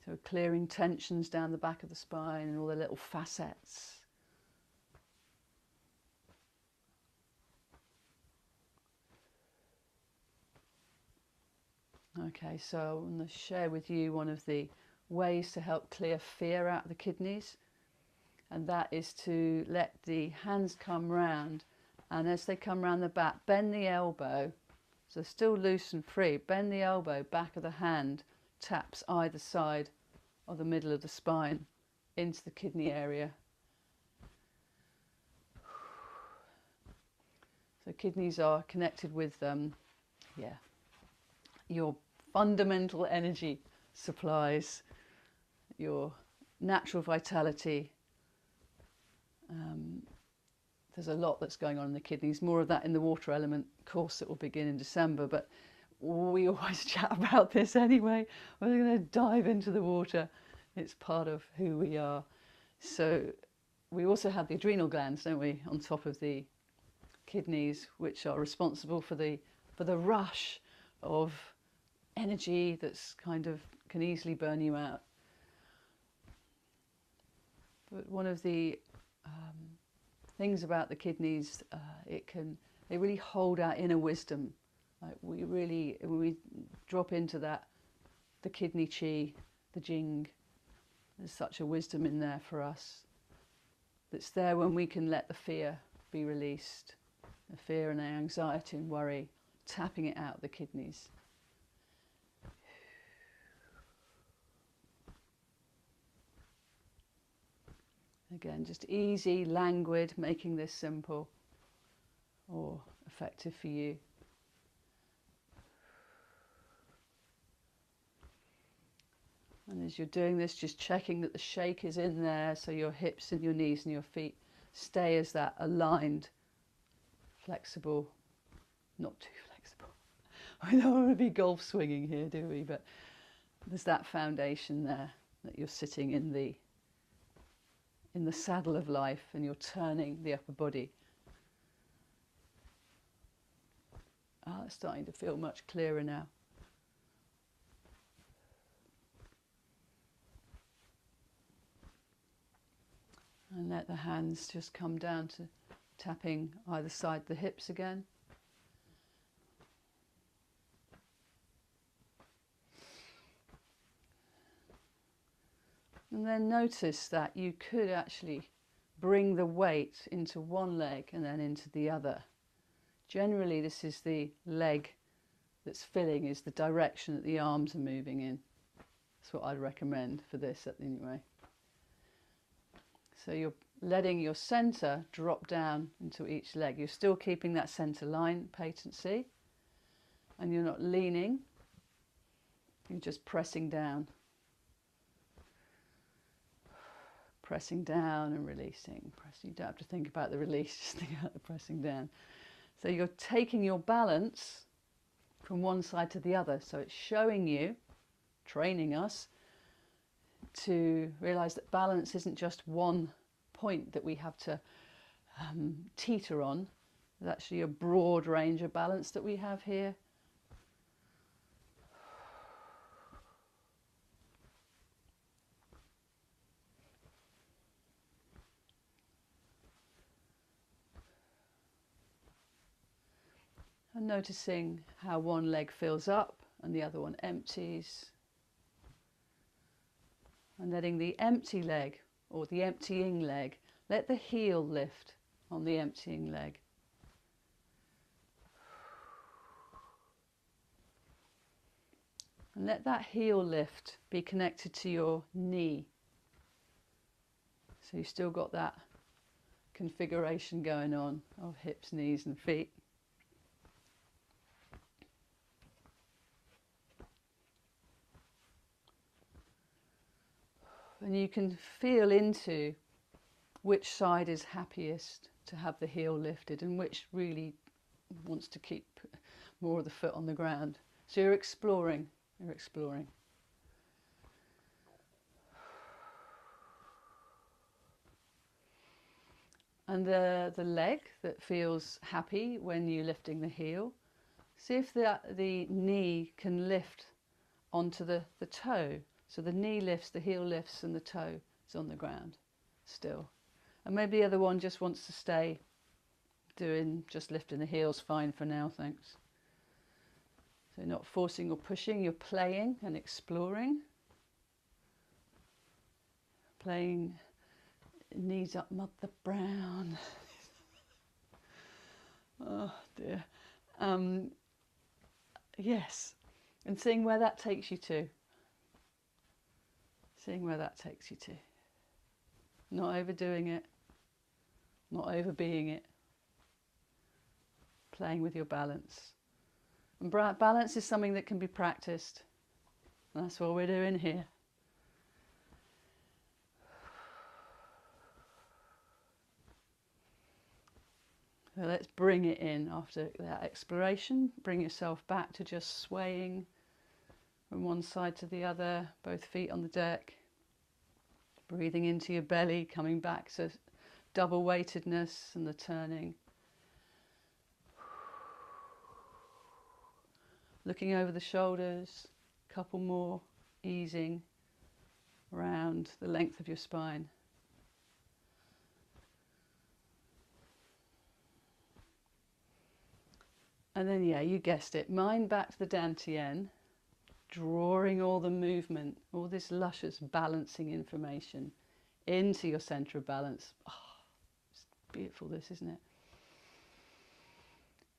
So clearing tensions down the back of the spine and all the little facets. Okay, so I'm going to share with you one of the ways to help clear fear out of the kidneys, and that is to let the hands come round, and as they come round the back, bend the elbow, so still loose and free, bend the elbow, back of the hand taps either side of the middle of the spine into the kidney area. So kidneys are connected with your fundamental energy supplies, your natural vitality. There's a lot that's going on in the kidneys, more of that in the water element course that will begin in December, but we always chat about this anyway. We're going to dive into the water. It's part of who we are. So we also have the adrenal glands, don't we, on top of the kidneys, which are responsible for the rush of energy that's kind of can easily burn you out. But one of the things about the kidneys, they really hold our inner wisdom. Like when we drop into that, the kidney chi, the jing, there's such a wisdom in there for us that's there when we can let the fear be released, the fear and the anxiety and worry, tapping it out the kidneys. Again, just easy, languid, making this simple or effective for you. And as you're doing this, just checking that the shake is in there, so your hips and your knees and your feet stay as that aligned, flexible, not too flexible. We don't want to be golf swinging here, do we? But there's that foundation there, that you're sitting in the saddle of life and you're turning the upper body. It's starting to feel much clearer now. And let the hands just come down to tapping either side the hips again. And then notice that you could actually bring the weight into one leg and then into the other. Generally, this is the leg that's filling, is the direction that the arms are moving in. That's what I'd recommend for this anyway. So you're letting your centre drop down into each leg. You're still keeping that centre line, patency, and you're not leaning. You're just pressing down. Pressing down and releasing. You don't have to think about the release, just think about the pressing down. So you're taking your balance from one side to the other. So it's showing you, training us, to realise that balance isn't just one point that we have to teeter on. There's actually a broad range of balance that we have here. And noticing how one leg fills up and the other one empties. And letting the empty leg, or the emptying leg, let the heel lift on the emptying leg. And let that heel lift be connected to your knee. So you've still got that configuration going on of hips, knees and feet. And you can feel into which side is happiest to have the heel lifted and which really wants to keep more of the foot on the ground. So you're exploring, you're exploring. And the leg that feels happy when you're lifting the heel, see if the knee can lift onto the toe. So the knee lifts, the heel lifts, and the toe is on the ground still. And maybe the other one just wants to stay doing just lifting the heels. Fine for now, thanks. So not forcing or pushing, you're playing and exploring. Playing knees up, Mother Brown. Oh dear. Yes, and seeing where that takes you to. Seeing where that takes you to. Not overdoing it, not overbeing it. Playing with your balance. And balance is something that can be practiced. And that's what we're doing here. So let's bring it in after that exploration. Bring yourself back to just swaying from one side to the other, both feet on the deck. Breathing into your belly, coming back to double weightedness and the turning. Looking over the shoulders, a couple more, easing around the length of your spine. And then, yeah, you guessed it, mind back to the Dantian, drawing all the movement, all this luscious balancing information into your centre of balance. Oh, it's beautiful this, isn't it?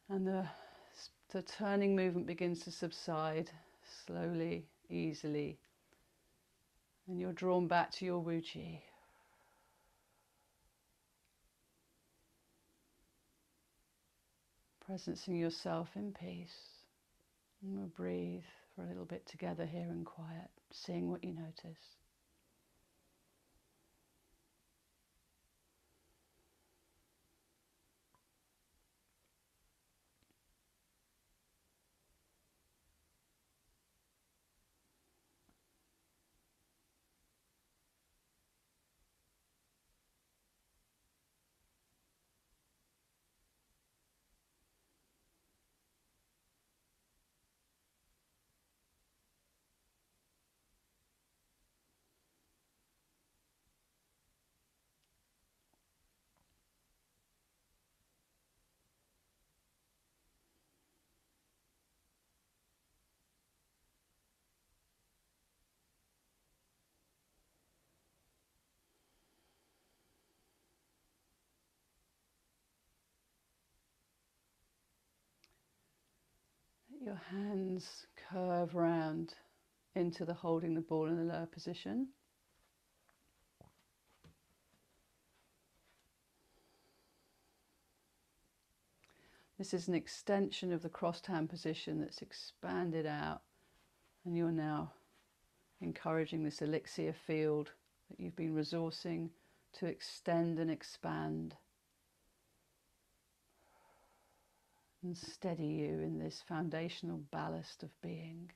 And the turning movement begins to subside slowly, easily. And you're drawn back to your Wuji. Presencing yourself in peace. And we'll breathe for a little bit together here in quiet, seeing what you notice. Let your hands curve round into the holding the ball in the lower position. This is an extension of the crossed hand position that's expanded out, and you're now encouraging this elixir field that you've been resourcing to extend and expand and steady you in this foundational ballast of being.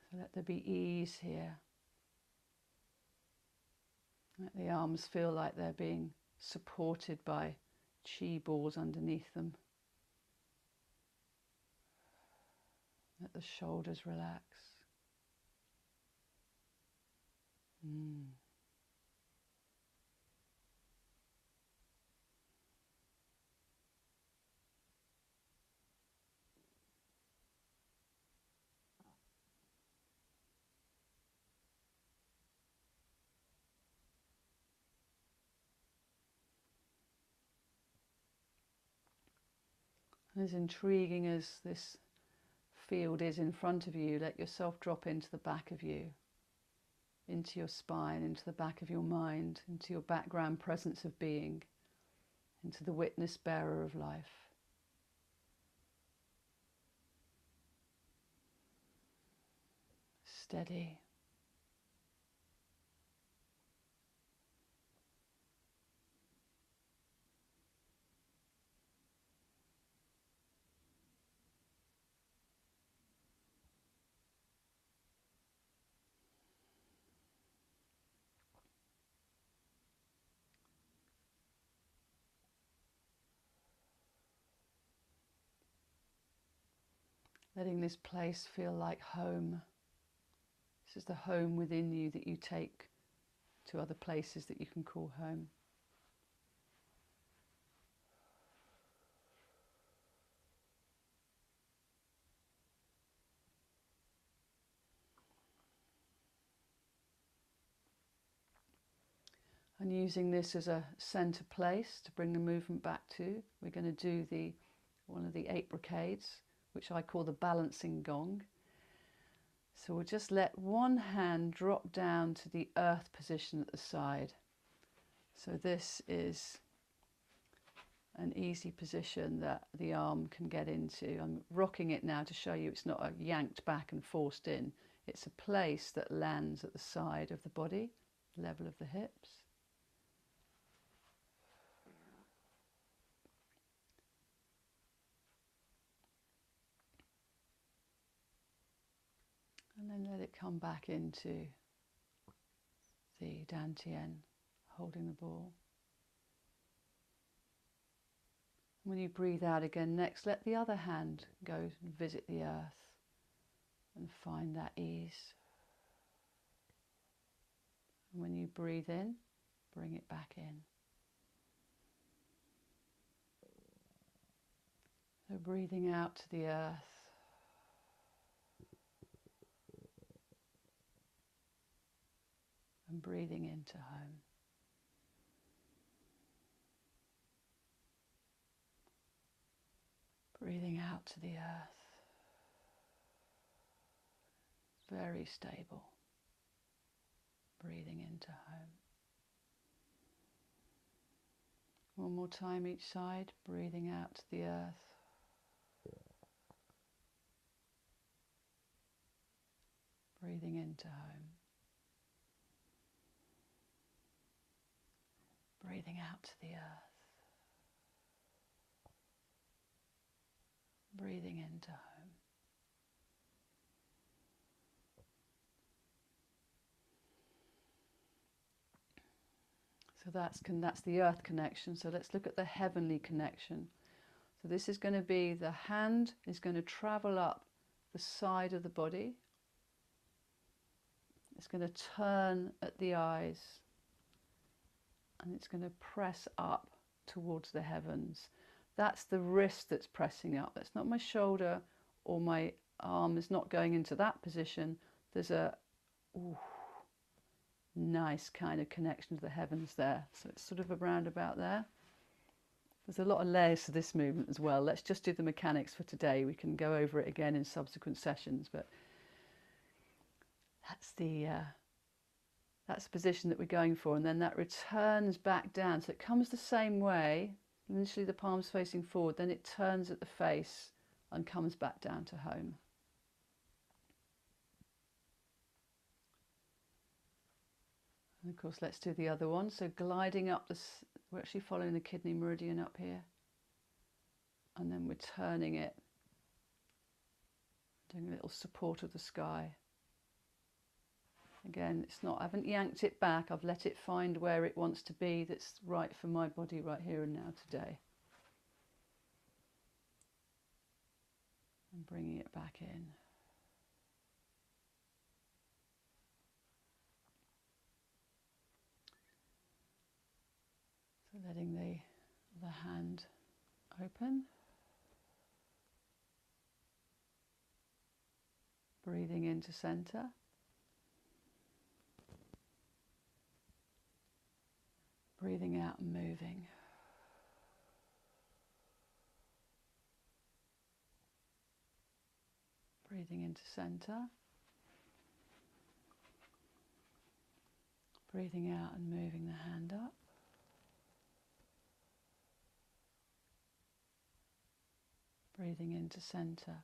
So let there be ease here. Let the arms feel like they're being supported by chi balls underneath them. Let the shoulders relax. As intriguing as this field is in front of you, let yourself drop into the back of you, into your spine, into the back of your mind, into your background presence of being, into the witness bearer of life. steady. Letting this place feel like home. This is the home within you that you take to other places that you can call home. And using this as a center place to bring the movement back to, we're going to do one of the 8 brocades, which I call the Balancing Gong. So we'll just let one hand drop down to the earth position at the side. So this is an easy position that the arm can get into. I'm rocking it now to show you it's not a yanked back and forced in. It's a place that lands at the side of the body, level of the hips. And then let it come back into the dantian, holding the ball. When you breathe out again next, let the other hand go and visit the earth and find that ease. And when you breathe in, bring it back in. So breathing out to the earth. And breathing into home. Breathing out to the earth. Very stable. Breathing into home. One more time each side, breathing out to the earth. Breathing into home. Breathing out to the earth. Breathing into home. So that's the earth connection. So let's look at the heavenly connection. So this is going to be, the hand is going to travel up the side of the body. It's going to turn at the eyes. And it's going to press up towards the heavens. That's the wrist that's pressing up. That's not my shoulder or my arm is not going into that position. There's a nice kind of connection to the heavens there. So it's sort of around about there. There's a lot of layers to this movement as well. Let's just do the mechanics for today. We can go over it again in subsequent sessions, but that's the position that we're going for. And then that returns back down. So it comes the same way. Initially the palms facing forward, then it turns at the face and comes back down to home. And of course, let's do the other one. So gliding up we're actually following the kidney meridian up here. And then we're turning it, doing a little support of the sky. Again, I haven't yanked it back, I've let it find where it wants to be that's right for my body right here and now today. And bringing it back in. So letting the hand open. Breathing into center. Breathing out and moving. Breathing into center. Breathing out and moving the hand up. Breathing into center.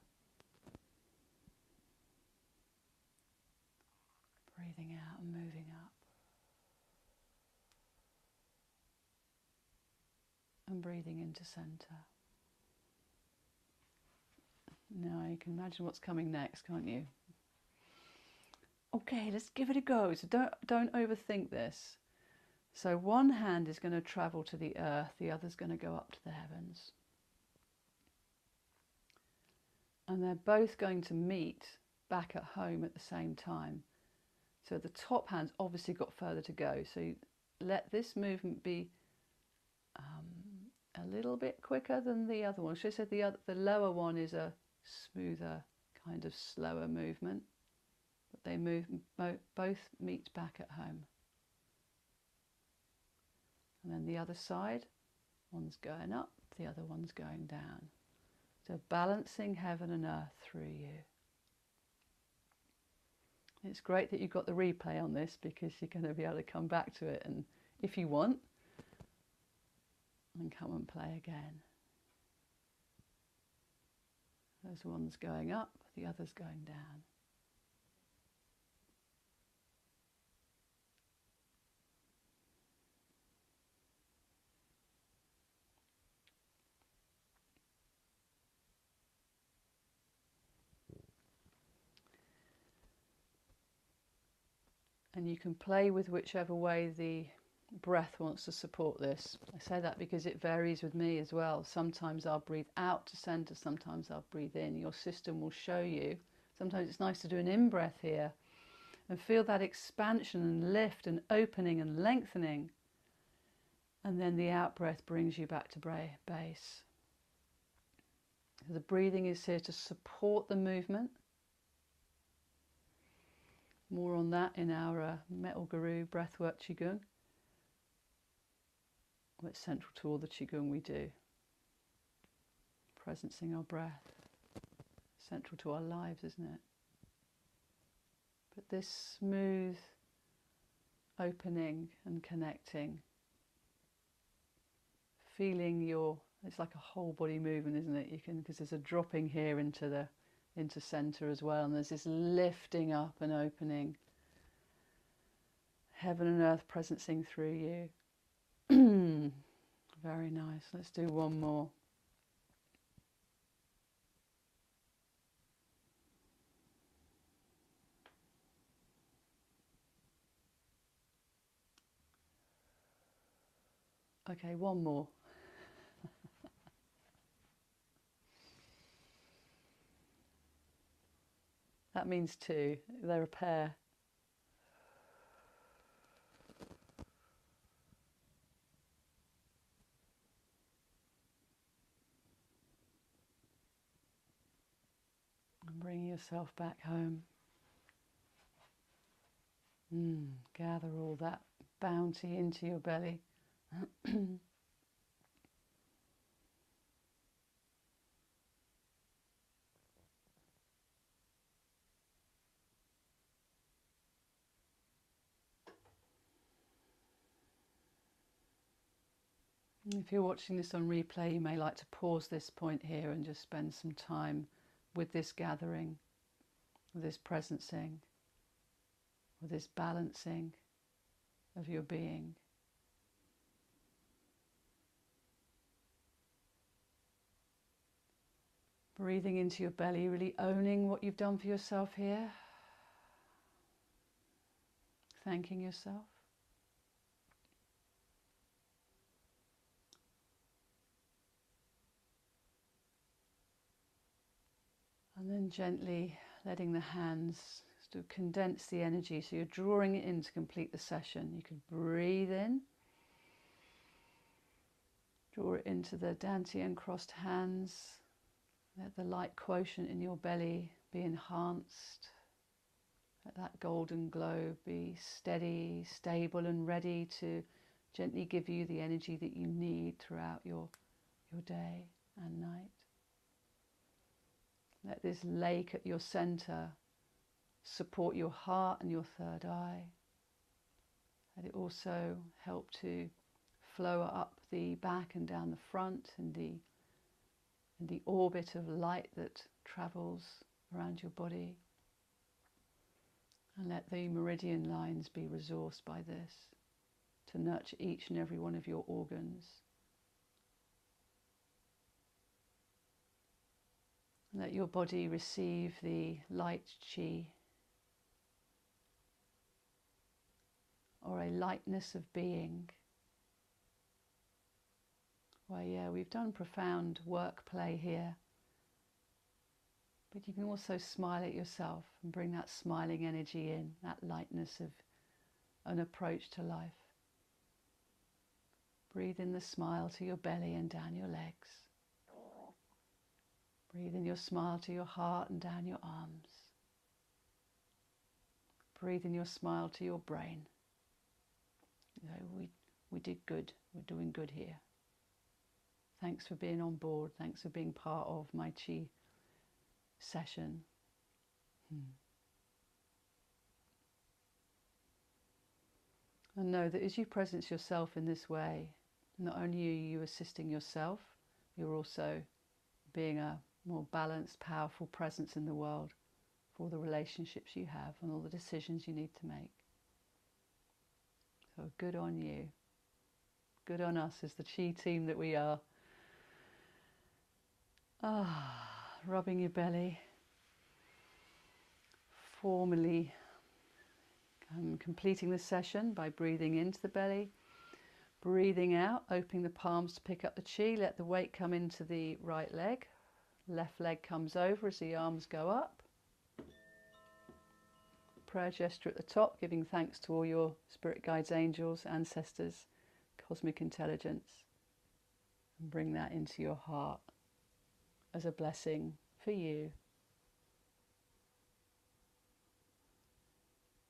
Breathing out and moving up. And breathing into center. Now you can imagine what's coming next, can't you? Okay, let's give it a go. So don't overthink this. So one hand is going to travel to the earth, the other's going to go up to the heavens. And they're both going to meet back at home at the same time. So the top hand's obviously got further to go. So you let this movement be a little bit quicker than the other one. Should I say the lower one is a smoother, kind of slower movement. But they move, both meet back at home. And then the other side, one's going up, the other one's going down. So balancing heaven and earth through you. It's great that you've got the replay on this because you're going to be able to come back to it, and if you want, and come and play again. There's one's going up, the other's going down. And you can play with whichever way the breath wants to support this. I say that because it varies with me as well. Sometimes I'll breathe out to center, sometimes I'll breathe in. Your system will show you. Sometimes it's nice to do an in-breath here and feel that expansion and lift and opening and lengthening. And then the out-breath brings you back to base. The breathing is here to support the movement. More on that in our Metal Guru Breathwork Qigong. It's central to all the Qigong we do. Presencing our breath. Central to our lives, isn't it? But this smooth opening and connecting. Feeling it's like a whole body movement, isn't it? You can, because there's a dropping here into center as well, and there's this lifting up and opening. Heaven and earth presencing through you. Very nice. Let's do one more. Okay, one more. That means two. They're a pair. And bring yourself back home. Gather all that bounty into your belly. If you're watching this on replay, you may like to pause this point here and just spend some time with this gathering, with this presencing, with this balancing of your being. Breathing into your belly, really owning what you've done for yourself here. Thanking yourself. And then gently letting the hands to condense the energy, so you're drawing it in to complete the session. You can breathe in, draw it into the dantian crossed hands, let the light quotient in your belly be enhanced, let that golden glow be steady, stable and ready to gently give you the energy that you need throughout your day and night. Let this lake at your center support your heart and your third eye. Let it also help to flow up the back and down the front in the orbit of light that travels around your body. And let the meridian lines be resourced by this to nurture each and every one of your organs. Let your body receive the light chi, or a lightness of being. Well, yeah, we've done profound work play here, but you can also smile at yourself and bring that smiling energy in, that lightness of an approach to life. Breathe in the smile to your belly and down your legs. Breathe in your smile to your heart and down your arms. Breathe in your smile to your brain. You know, we did good. We're doing good here. Thanks for being on board. Thanks for being part of my Qi session. And know that as you presence yourself in this way, not only are you assisting yourself, you're also being a more balanced, powerful presence in the world for all the relationships you have and all the decisions you need to make. So good on you. Good on us as the Qi team that we are. Rubbing your belly. Formally completing the session by breathing into the belly, breathing out, opening the palms to pick up the Qi. Let the weight come into the right leg. Left leg comes over as the arms go up. Prayer gesture at the top, giving thanks to all your spirit guides, angels, ancestors, cosmic intelligence. And bring that into your heart as a blessing for you.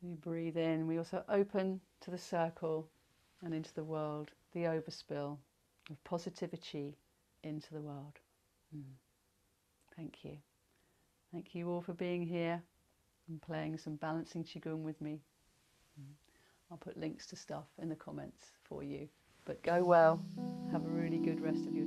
We breathe in. We also open to the circle and into the world, the overspill of positivity into the world. Thank you. Thank you all for being here and playing some Balancing Qigong with me. I'll put links to stuff in the comments for you. But go well. Have a really good rest of your